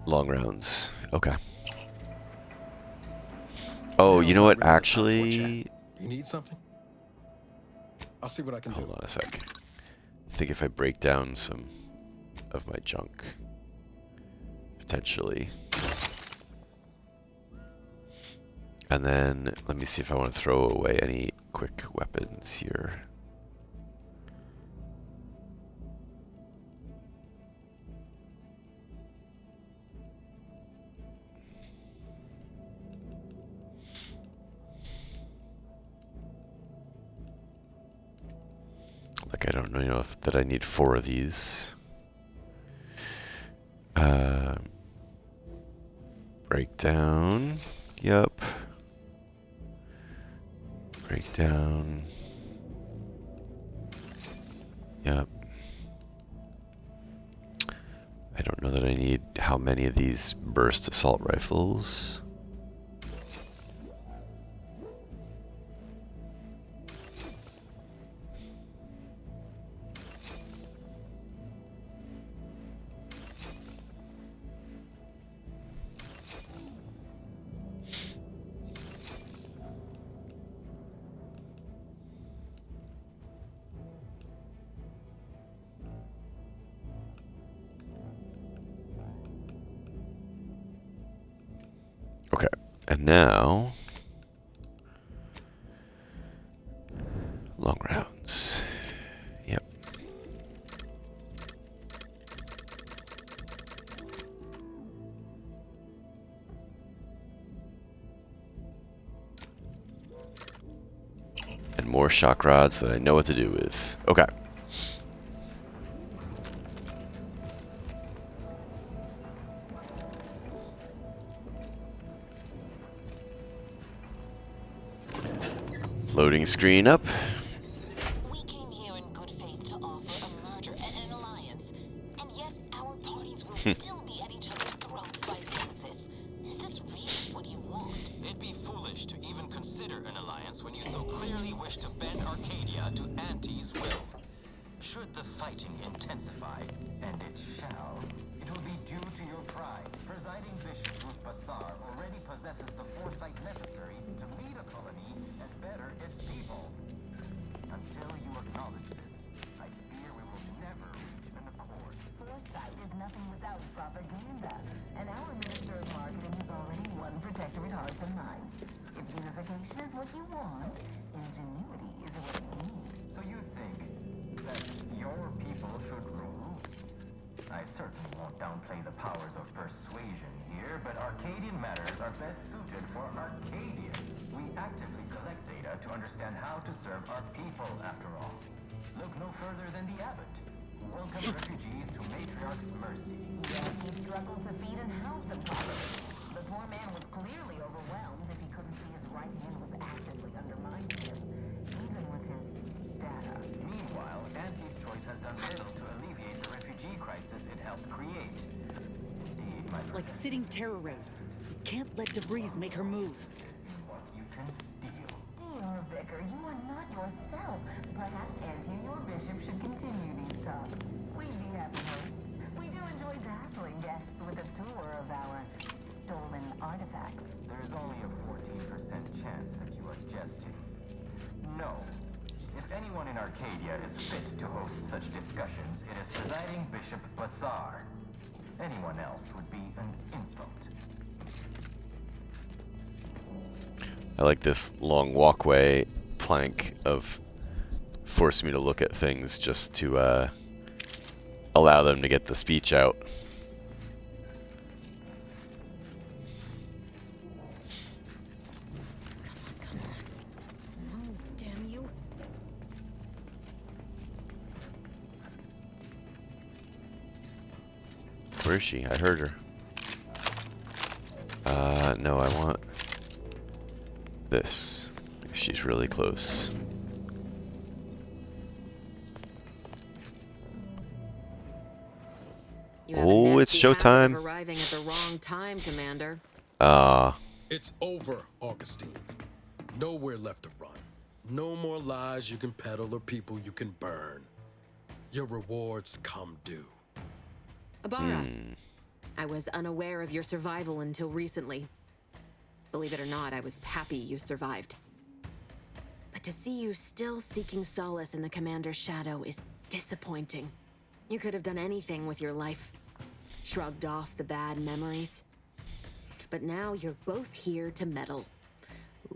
long rounds. Okay. Oh, you know what? Actually, You need something? I'll see what I can do. Hold on a sec. I think if I break down some of my junk, potentially. And then let me see if I want to throw away any quick weapons here. Like, I don't know if that I need 4 of these. Breakdown. Yup. Breakdown. Yup. I don't know that I need how many of these burst assault rifles. Okay, and now long rounds. Yep. And more shock rods that I know what to do with. Okay. Loading screen up. We came here in good faith to offer a merger and an alliance, and yet our parties will still be at each other's throats by the end of this. Is this really what you want? It'd be foolish to even consider an alliance when you so clearly wish to bend Arcadia to Auntie's will. Should the fighting intensify, and it shall, it will be due to your pride. Presiding Bishop Ruth Bassar already possesses the foresight necessary to lead a colony and better its people. Until you acknowledge this, I fear we will never reach an accord. Foresight is nothing without propaganda, and our Minister of Marketing has already won Protectorate hearts and minds. If unification is what you want, ingenuity is what you need. So you think that your people should rule? I certainly won't downplay the powers of persuasion here, but Arcadian matters are best suited for Arcadians. We actively collect data to understand how to serve our people, after all. Look no further than the abbot, who welcomed refugees to Matriarch's mercy. Yes, he struggled to feed and house them properly. The poor man was clearly overwhelmed if he couldn't see his right hand was actively undermining him, even with his data. Meanwhile, Auntie's choice has done little to alleviate the refugee crisis it helped create. Indeed, my Like sitting terror rays. Can't let debris make her move. what you can steal. Dear Vicar, you are not yourself. Perhaps Auntie and your bishop should continue these talks. We'd be happy hosts. We do enjoy dazzling guests with a tour of our stolen artifacts. There is only a 14% chance that you are jesting. No. If anyone in Arcadia is fit to host such discussions, it is Presiding Bishop Bassar. Anyone else would be an insult. I like this long walkway plank of force me to look at things just to allow them to get the speech out. Move, damn you. Where is she? I heard her. No, I want this. She's really close. You have a Oh, it's nasty habit of showtime. arriving at the wrong time, Commander. It's over, Augustine. Nowhere left to run. No more lies you can peddle or people you can burn. Your rewards come due. Ibarra, I was unaware of your survival until recently. Believe it or not, I was happy you survived. But to see you still seeking solace in the Commander's shadow is disappointing. You could have done anything with your life. Shrugged off the bad memories. But now you're both here to meddle.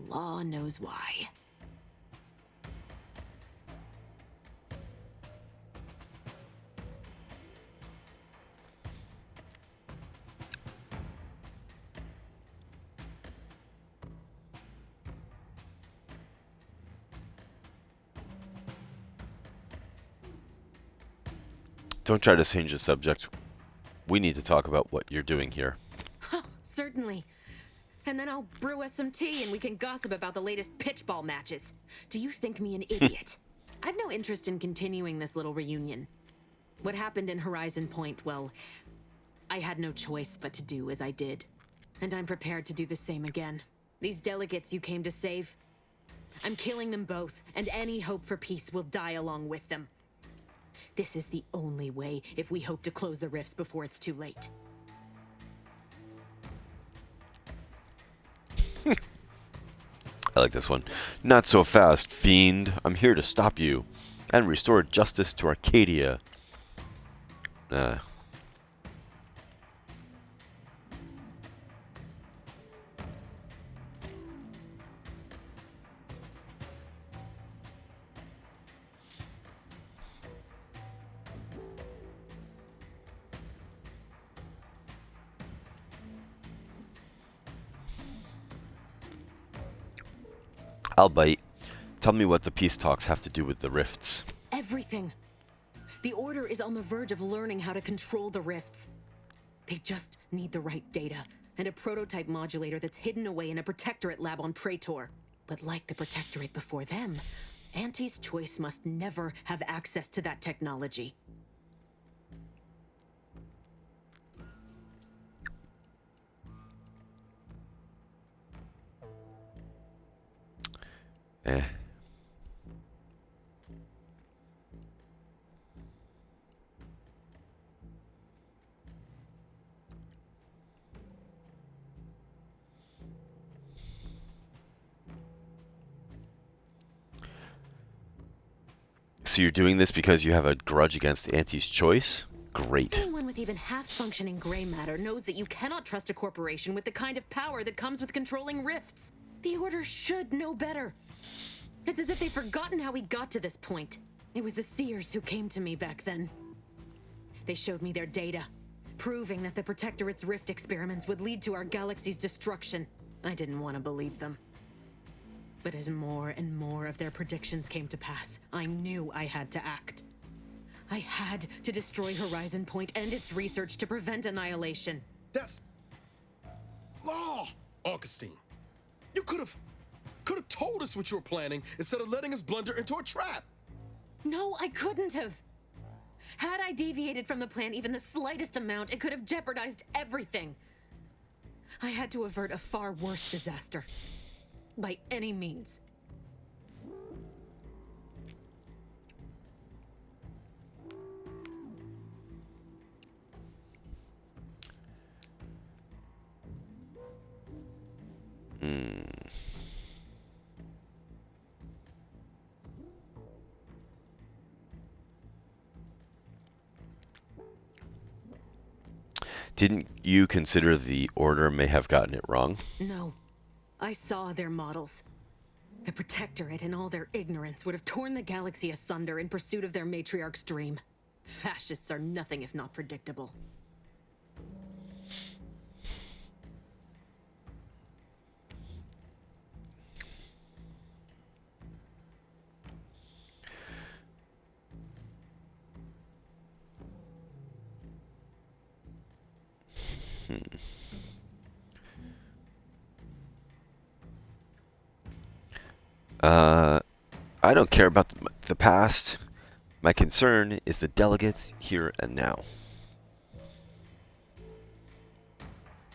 Law knows why. Don't try to change the subject. We need to talk about what you're doing here. Certainly. And then I'll brew us some tea and we can gossip about the latest pitchball matches. Do you think me an idiot? I've no interest in continuing this little reunion. What happened in Horizon Point, well, I had no choice but to do as I did. And I'm prepared to do the same again. These delegates you came to save, I'm killing them both, and any hope for peace will die along with them. This is the only way if we hope to close the rifts before it's too late. I like this one. Not so fast, fiend. I'm here to stop you and restore justice to Arcadia. I'll bite. Tell me what the peace talks have to do with the rifts. Everything. The Order is on the verge of learning how to control the rifts. They just need the right data, and a prototype modulator that's hidden away in a Protectorate lab on Praetor. But like the Protectorate before them, Auntie's Choice must never have access to that technology. So you're doing this because you have a grudge against Auntie's Choice? Great. Anyone with even half-functioning gray matter knows that you cannot trust a corporation with the kind of power that comes with controlling rifts. The Order should know better. It's as if they've forgotten how we got to this point. It was the Seers who came to me back then. They showed me their data, proving that the Protectorate's rift experiments would lead to our galaxy's destruction. I didn't want to believe them. But as more and more of their predictions came to pass, I knew I had to act. I had to destroy Horizon Point and its research to prevent annihilation. That's law, Augustine. You could have told us what you were planning instead of letting us blunder into a trap. No, I couldn't have. Had I deviated from the plan even the slightest amount, it could have jeopardized everything. I had to avert a far worse disaster. By any means. Didn't you consider the Order may have gotten it wrong? No. I saw their models. The Protectorate, in all their ignorance, would have torn the galaxy asunder in pursuit of their matriarch's dream. Fascists are nothing if not predictable. I don't care about the past. My concern is the delegates here and now.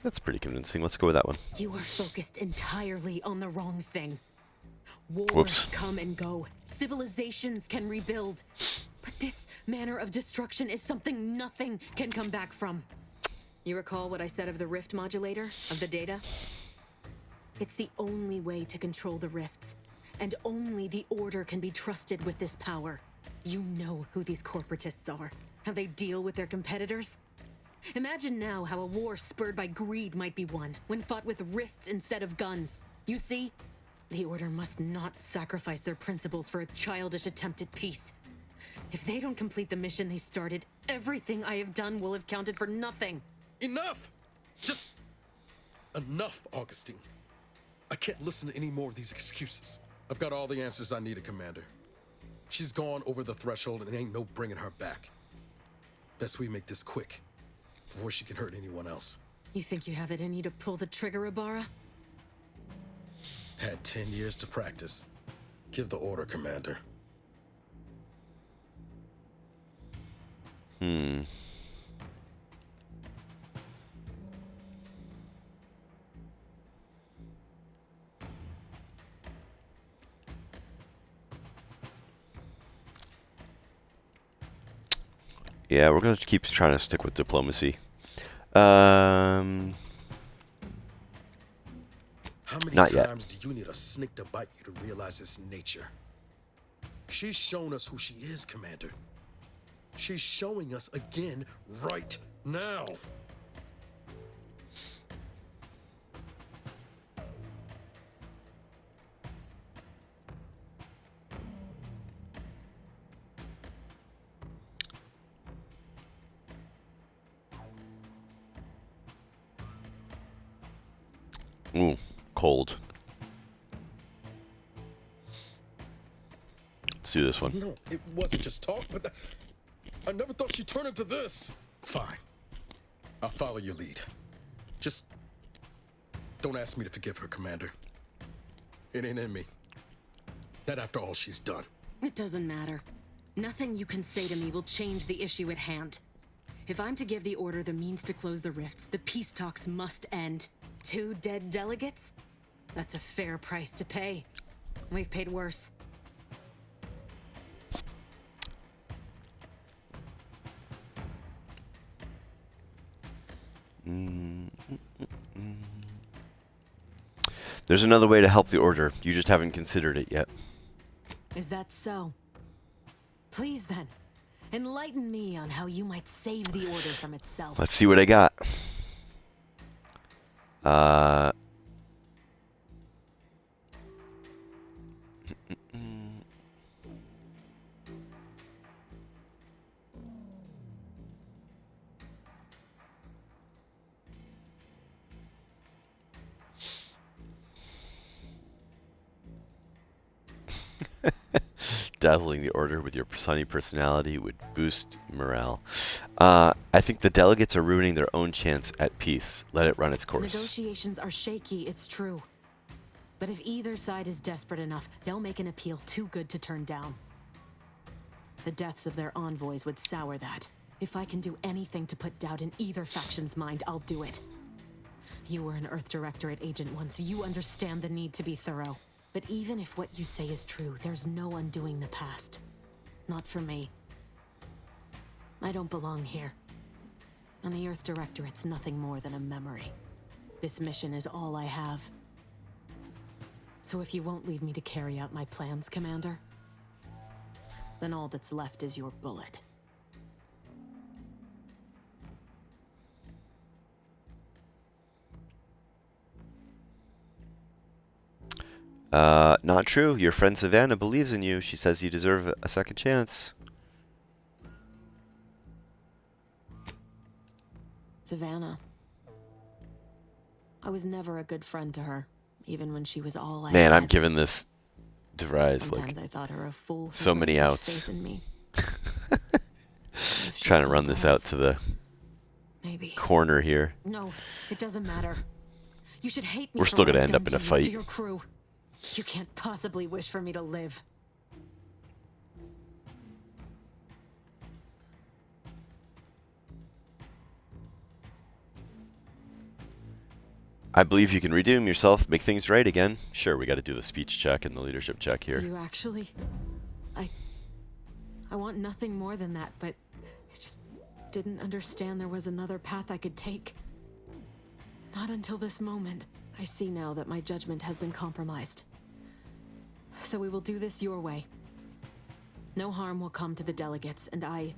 That's pretty convincing. Let's go with that one. You are focused entirely on the wrong thing. Wars Whoops. come and go. Civilizations can rebuild. But this manner of destruction is something nothing can come back from. You recall what I said of the rift modulator, of the data? It's the only way to control the rifts. And only the Order can be trusted with this power. You know who these corporatists are, how they deal with their competitors. Imagine now how a war spurred by greed might be won, when fought with rifts instead of guns. You see? The Order must not sacrifice their principles for a childish attempt at peace. If they don't complete the mission they started, everything I have done will have counted for nothing. Enough! Just enough, Augustine. I can't listen to any more of these excuses. I've got all the answers I needed, Commander. She's gone over the threshold and ain't no bringing her back. Best we make this quick, before she can hurt anyone else. You think you have it in you to pull the trigger, Ibarra? Had 10 years to practice. Give the order, Commander. Yeah, we're gonna keep trying to stick with diplomacy. Not How many yet. times do you need a snake to bite you to realize its nature? She's shown us who she is, Commander. She's showing us again right now. Ooh, cold. Let's do this one. No, it wasn't just talk, but I never thought she'd turn into this. Fine. I'll follow your lead. Just don't ask me to forgive her, Commander. It ain't in me. That after all she's done. It doesn't matter. Nothing you can say to me will change the issue at hand. If I'm to give the Order the means to close the rifts, the peace talks must end. 2 dead delegates? That's a fair price to pay. We've paid worse. There's another way to help the Order. You just haven't considered it yet. Is that so? Please then, enlighten me on how you might save the Order from itself. Let's see what I got. Dazzling the Order with your sunny personality would boost morale. I think the delegates are ruining their own chance at peace. Let it run its course. Negotiations are shaky, it's true. But if either side is desperate enough, they'll make an appeal too good to turn down. The deaths of their envoys would sour that. If I can do anything to put doubt in either faction's mind, I'll do it. You were an Earth Directorate agent once. You understand the need to be thorough. But even if what you say is true, there's no undoing the past. Not for me. I don't belong here. And the Earth Directorate's nothing more than a memory. This mission is all I have. So if you won't leave me to carry out my plans, Commander, then all that's left is your bullet. Not true. Your friend Savannah believes in you. She says you deserve a second chance. Savannah. I was never a good friend to her, even when she was all I Man, had. I'm giving this to Rise Sometimes like I thought her a fool. so many outs. Faith in me. Trying to run this out to the Maybe. corner here. No, it doesn't matter. You should hate me. We're for still what gonna I've end up done in a to you, fight. To your crew. You can't possibly wish for me to live. I believe you can redeem yourself, make things right again. Sure, we got to do the speech check and the leadership check here. Do you actually? I want nothing more than that, but I just didn't understand there was another path I could take. Not until this moment. I see now that my judgment has been compromised. So we will do this your way. No harm will come to the delegates, and I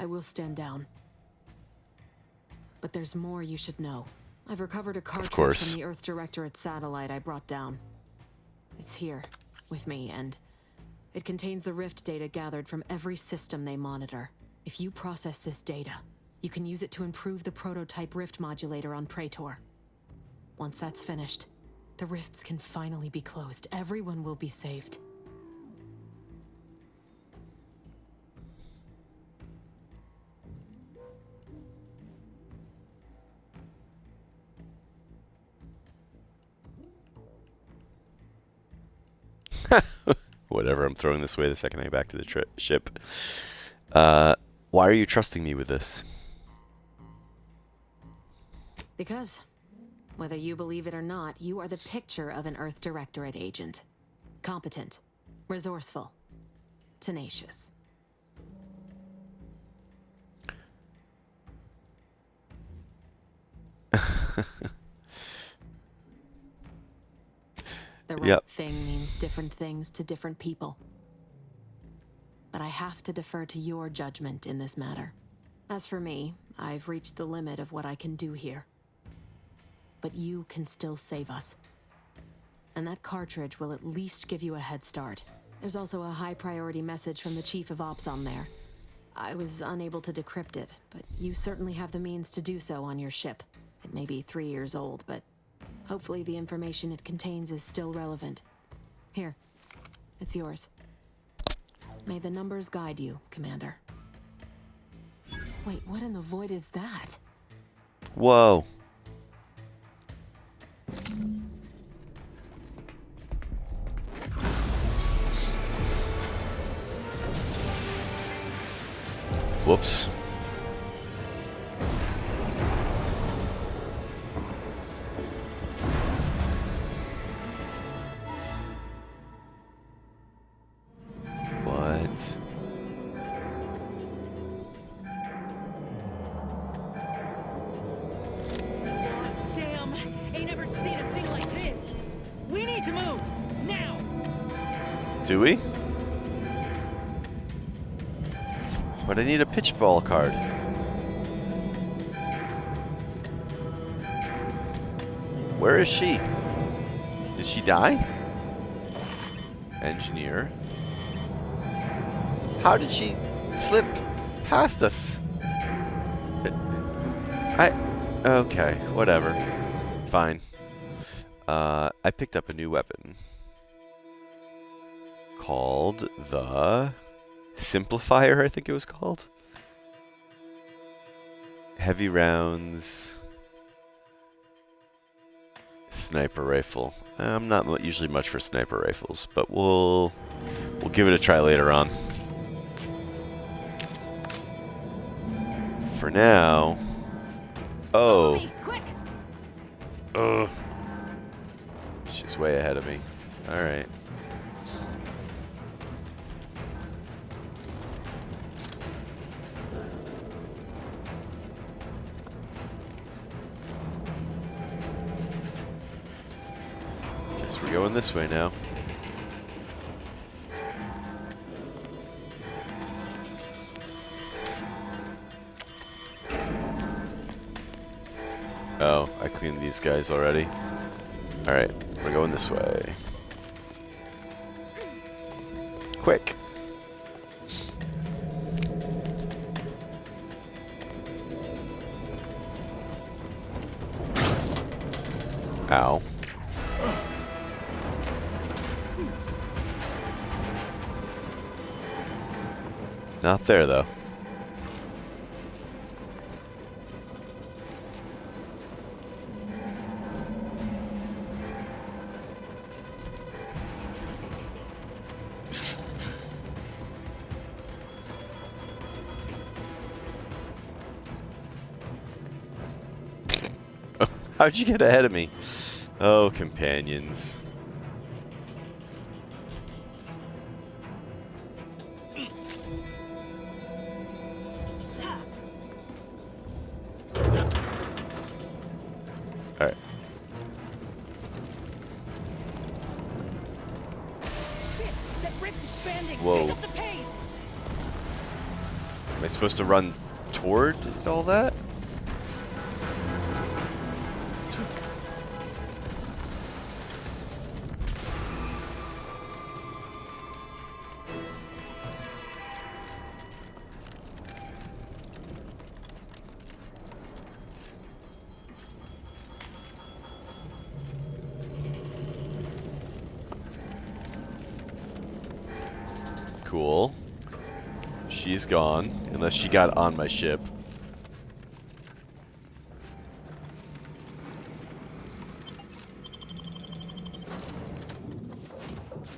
will stand down. But there's more you should know. I've recovered a cartridge from the Earth Directorate satellite I brought down. It's here, with me, and it contains the rift data gathered from every system they monitor. If you process this data, you can use it to improve the prototype rift modulator on Praetor. Once that's finished, the rifts can finally be closed. Everyone will be saved. Whatever, I'm throwing this away the second I get back to the ship. Why are you trusting me with this? Because, whether you believe it or not, you are the picture of an Earth Directorate agent. Competent, resourceful, tenacious. The right thing means different things to different people. But I have to defer to your judgment in this matter. As for me, I've reached the limit of what I can do here. But you can still save us. And that cartridge will at least give you a head start. There's also a high priority message from the Chief of Ops on there. I was unable to decrypt it, but you certainly have the means to do so on your ship. It may be 3 years old, but hopefully the information it contains is still relevant. Here, it's yours. May the numbers guide you, Commander. Wait, what in the void is that? Whoa. Whoops. What? Damn! Ain't never seen a thing like this! We need to move! Now! Do we? But I need a pitch ball card. Where is she? Did she die? Engineer. How did she slip past us? Okay, whatever. Fine. I picked up a new weapon. Called the Simplifier, I think it was called. Heavy rounds. Sniper rifle. I'm not usually much for sniper rifles, but we'll give it a try later on. For now. Oh. Ugh. She's way ahead of me. All right. Guess we're going this way now. Oh, I cleaned these guys already. Alright, we're going this way. Quick! Ow. Not there, though. How'd you get ahead of me? Oh, companions. Alright. the pace! Am I supposed to run toward all that? Cool. She's gone, unless she got on my ship.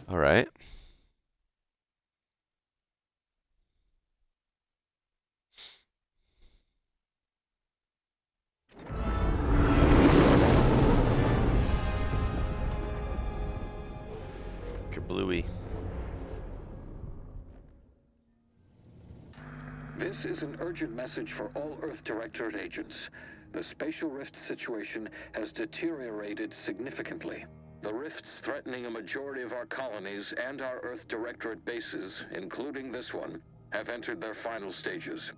All right. Kablooey. This is an urgent message for all Earth Directorate agents. The spatial rift situation has deteriorated significantly. The rifts threatening a majority of our colonies and our Earth Directorate bases, including this one, have entered their final stages.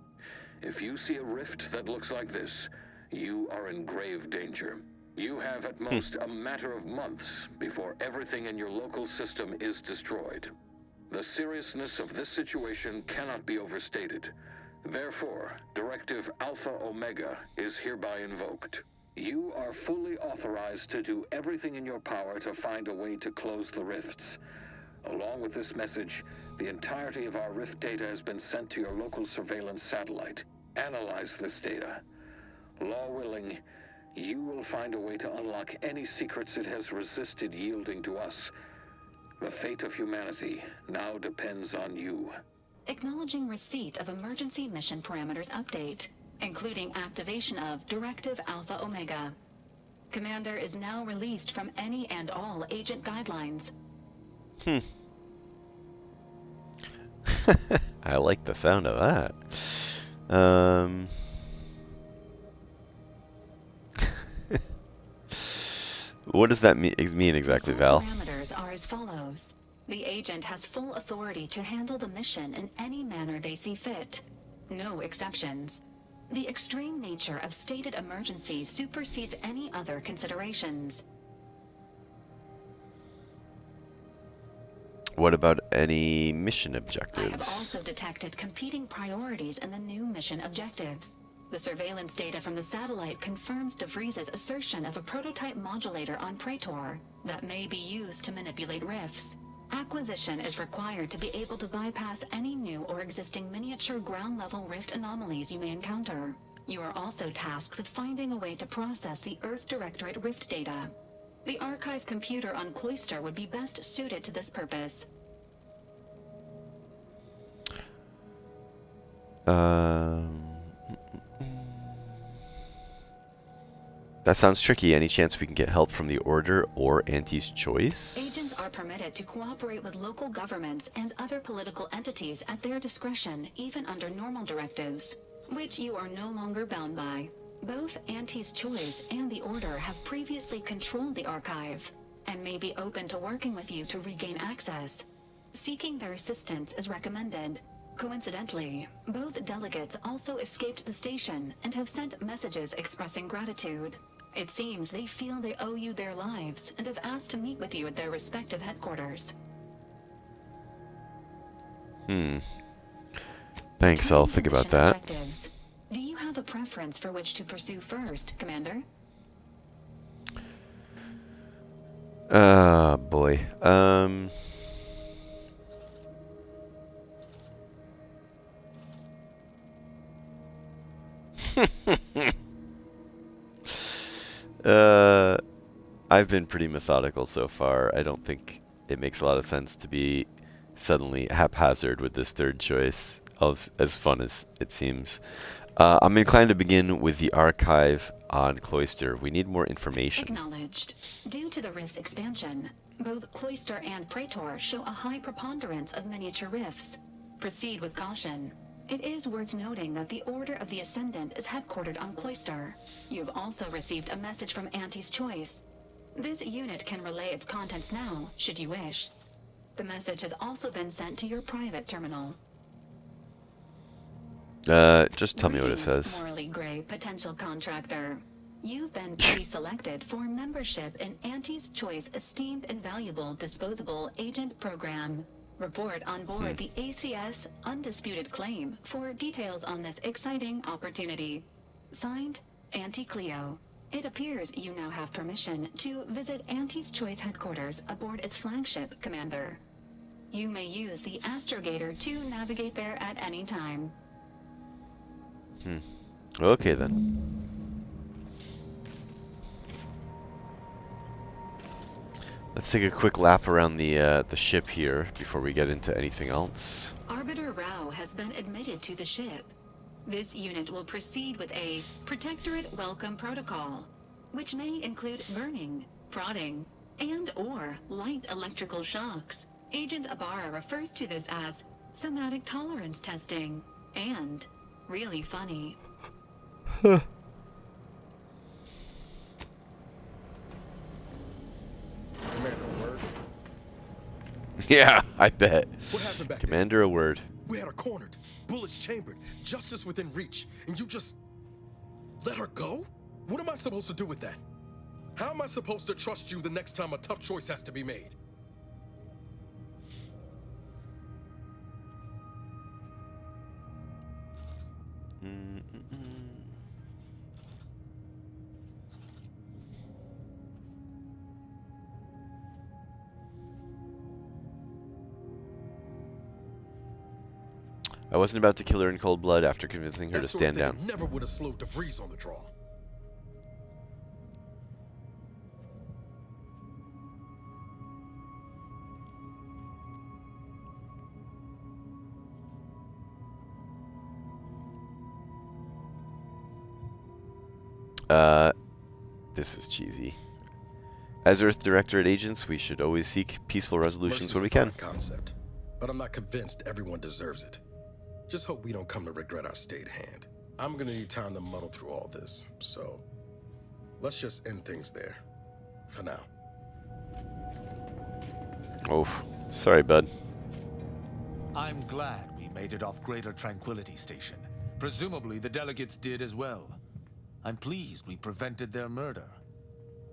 If you see a rift that looks like this, you are in grave danger. You have at most a matter of months before everything in your local system is destroyed. The seriousness of this situation cannot be overstated. Therefore, Directive Alpha Omega is hereby invoked. You are fully authorized to do everything in your power to find a way to close the rifts. Along with this message, the entirety of our rift data has been sent to your local surveillance satellite. Analyze this data. Law willing, you will find a way to unlock any secrets it has resisted yielding to us. The fate of humanity now depends on you. Acknowledging receipt of emergency mission parameters update, including activation of Directive Alpha Omega. Commander is now released from any and all agent guidelines. I like the sound of that. What does that mean exactly, Val? Parameters are as follows. The agent has full authority to handle the mission in any manner they see fit. No exceptions. The extreme nature of stated emergencies supersedes any other considerations. What about any mission I have objectives? also detected competing priorities in the new mission objectives. The surveillance data from the satellite confirms DeVries's assertion of a prototype modulator on Praetor that may be used to manipulate rifts. Acquisition is required to be able to bypass any new or existing miniature ground-level rift anomalies you may encounter. You are also tasked with finding a way to process the Earth Directorate rift data. The archive computer on Cloister would be best suited to this purpose. That sounds tricky. Any chance we can get help from the Order or Auntie's Choice? Agents are permitted to cooperate with local governments and other political entities at their discretion, even under normal directives, which you are no longer bound by. Both Auntie's Choice and the Order have previously controlled the archive, and may be open to working with you to regain access. Seeking their assistance is recommended. Coincidentally, both delegates also escaped the station and have sent messages expressing gratitude. It seems they feel they owe you their lives and have asked to meet with you at their respective headquarters. Thanks, I'll think about that. Objectives. Do you have a preference for which to pursue first, Commander? Boy. I've been pretty methodical so far. I don't think it makes a lot of sense to be suddenly haphazard with this third choice, as fun as it seems. I'm inclined to begin with the archive on Cloister. We need more information. Acknowledged. Due to the rift's expansion, both Cloister and Praetor show a high preponderance of miniature rifts. Proceed with caution. It is worth noting that the Order of the Ascendant is headquartered on Cloister. You've also received a message from Auntie's Choice. This unit can relay its contents now, should you wish. The message has also been sent to your private terminal. Just tell me what it Greetings, says. morally gray potential contractor. You've been pre-selected for membership in Auntie's Choice Esteemed and Valuable Disposable Agent Program. Report on board the ACS Undisputed Claim for details on this exciting opportunity. Signed, Auntie Cleo. It appears you now have permission to visit Auntie's Choice headquarters aboard its flagship, Commander. You may use the astrogator to navigate there at any time. Okay then. Let's take a quick lap around the ship here before we get into anything else. Arbiter Rao has been admitted to the ship. This unit will proceed with a Protectorate Welcome Protocol, which may include burning, prodding, and/or light electrical shocks. Agent Ibarra refers to this as somatic tolerance testing and really funny. Commander, a word? Yeah, I bet. What happened back Commander, a word. We had her cornered, bullets chambered, justice within reach, and you just let her go? What am I supposed to do with that? How am I supposed to trust you the next time a tough choice has to be made? I wasn't about to kill her in cold blood after convincing her to stand down. Never would have slowed DeVries on the draw. This is cheesy. As Earth Directorate agents, we should always seek peaceful resolutions when we can. Concept, but I'm not convinced everyone deserves it. Just hope we don't come to regret our stayed hand. I'm gonna need time to muddle through all this, so let's just end things there. For now. Oof. Sorry, bud. I'm glad we made it off Greater Tranquility Station. Presumably the delegates did as well. I'm pleased we prevented their murder.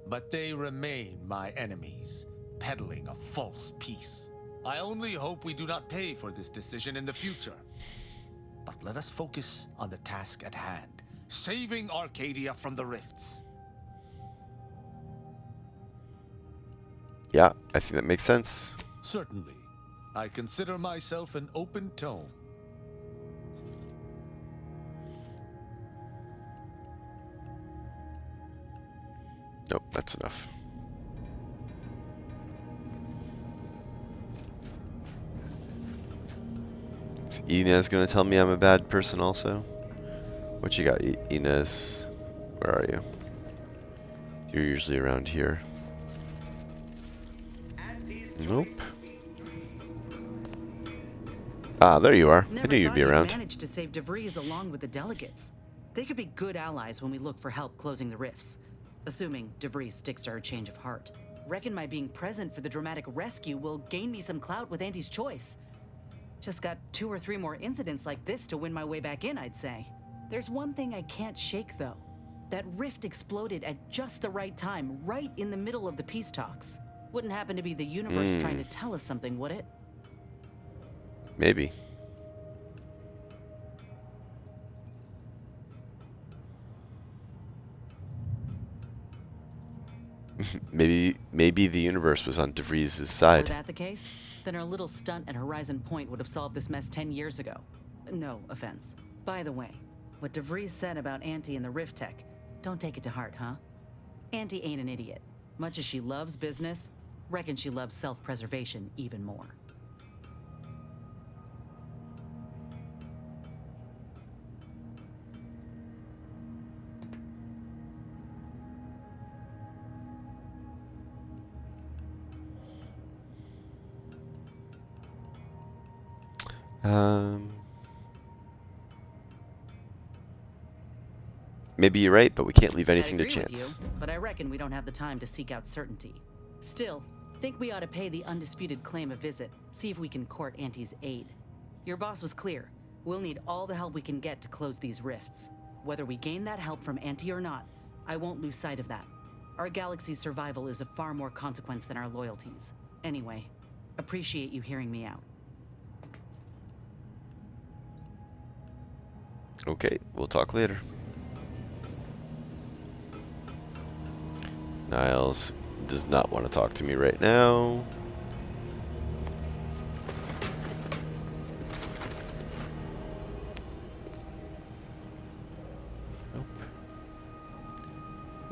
But they remain my enemies, peddling a false peace. I only hope we do not pay for this decision in the future. But let us focus on the task at hand, saving Arcadia from the rifts. Yeah, I think that makes sense. Certainly. I consider myself an open tone. Nope, that's enough. Is Inez gonna tell me I'm a bad person also? What you got, Inez? Where are you? You're usually around here. Nope. Ah, there you are. I knew you'd be around. Managed to save DeVries along with the delegates. They could be good allies when we look for help closing the rifts. Assuming DeVries sticks to her change of heart. Reckon my being present for the dramatic rescue will gain me some clout with Auntie's Choice. Just got 2 or 3 more incidents like this to win my way back in, I'd say. There's one thing I can't shake, though. That rift exploded at just the right time, right in the middle of the peace talks. Wouldn't happen to be the universe trying to tell us something, would it? Maybe. maybe the universe was on DeVries' side. Were that the case? Then our little stunt at Horizon Point would have solved this mess 10 years ago. No offense. By the way, what DeVries said about Auntie and the Rift Tech, don't take it to heart, huh? Auntie ain't an idiot. Much as she loves business, reckon she loves self-preservation even more. Maybe you're right, but we can't leave anything to I agree with chance. you, but I reckon we don't have the time to seek out certainty. Still, think we ought to pay the undisputed claim a visit, see if we can court Auntie's aid. Your boss was clear. We'll need all the help we can get to close these rifts. Whether we gain that help from Auntie or not, I won't lose sight of that. Our galaxy's survival is of far more consequence than our loyalties. Anyway, appreciate you hearing me out. Okay, we'll talk later. Niles does not want to talk to me right now. Nope.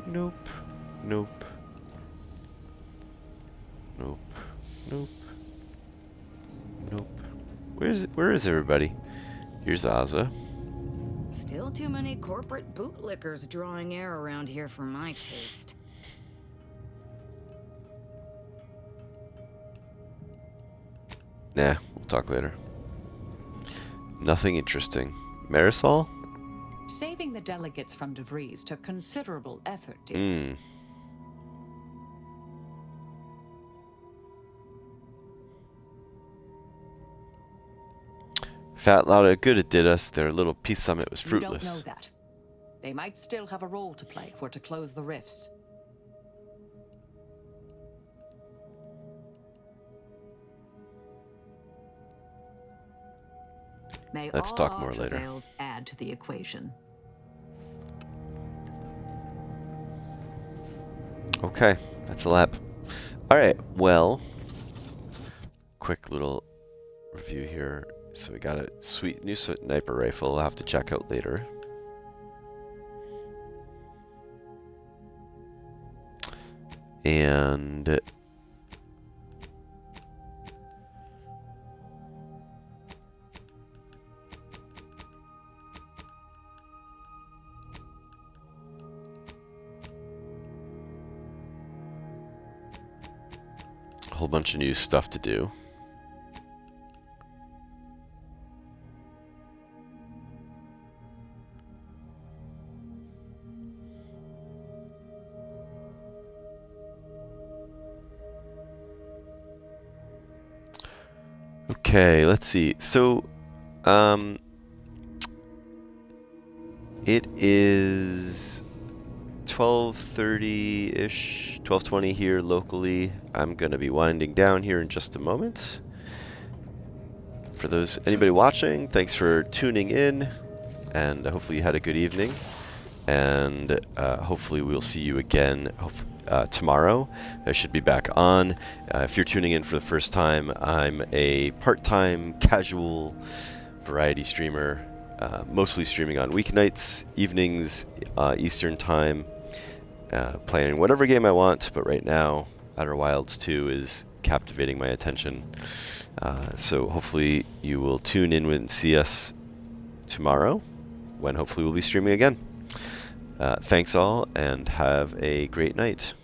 Nope. Nope. Nope. Nope. Nope. Where is everybody? Here's Ozza. Still too many corporate bootlickers drawing air around here for my taste. Nah, we'll talk later. Nothing interesting. Marisol? Saving the delegates from DeVries took considerable effort, dear. Fat lot of good it did us. Their little peace summit was fruitless. You don't know that. They might still have a role to play if we're to close the rifts. May Let's all talk more our later. travails add to the equation. Okay, that's a lap. Alright, well, quick little review here. So we got a sweet new sniper rifle I'll have to check out later. And a whole bunch of new stuff to do. Okay, let's see. So, it is 12:30-ish, 12:20 here locally. I'm going to be winding down here in just a moment. For anybody watching, thanks for tuning in, and hopefully you had a good evening. And hopefully we'll see you again tomorrow. I should be back on. If you're tuning in for the first time, I'm a part-time casual variety streamer, mostly streaming on weeknights, evenings, Eastern time, playing whatever game I want, but right now Outer Wilds 2 is captivating my attention. So hopefully you will tune in and see us tomorrow, when hopefully we'll be streaming again. Thanks all, and have a great night.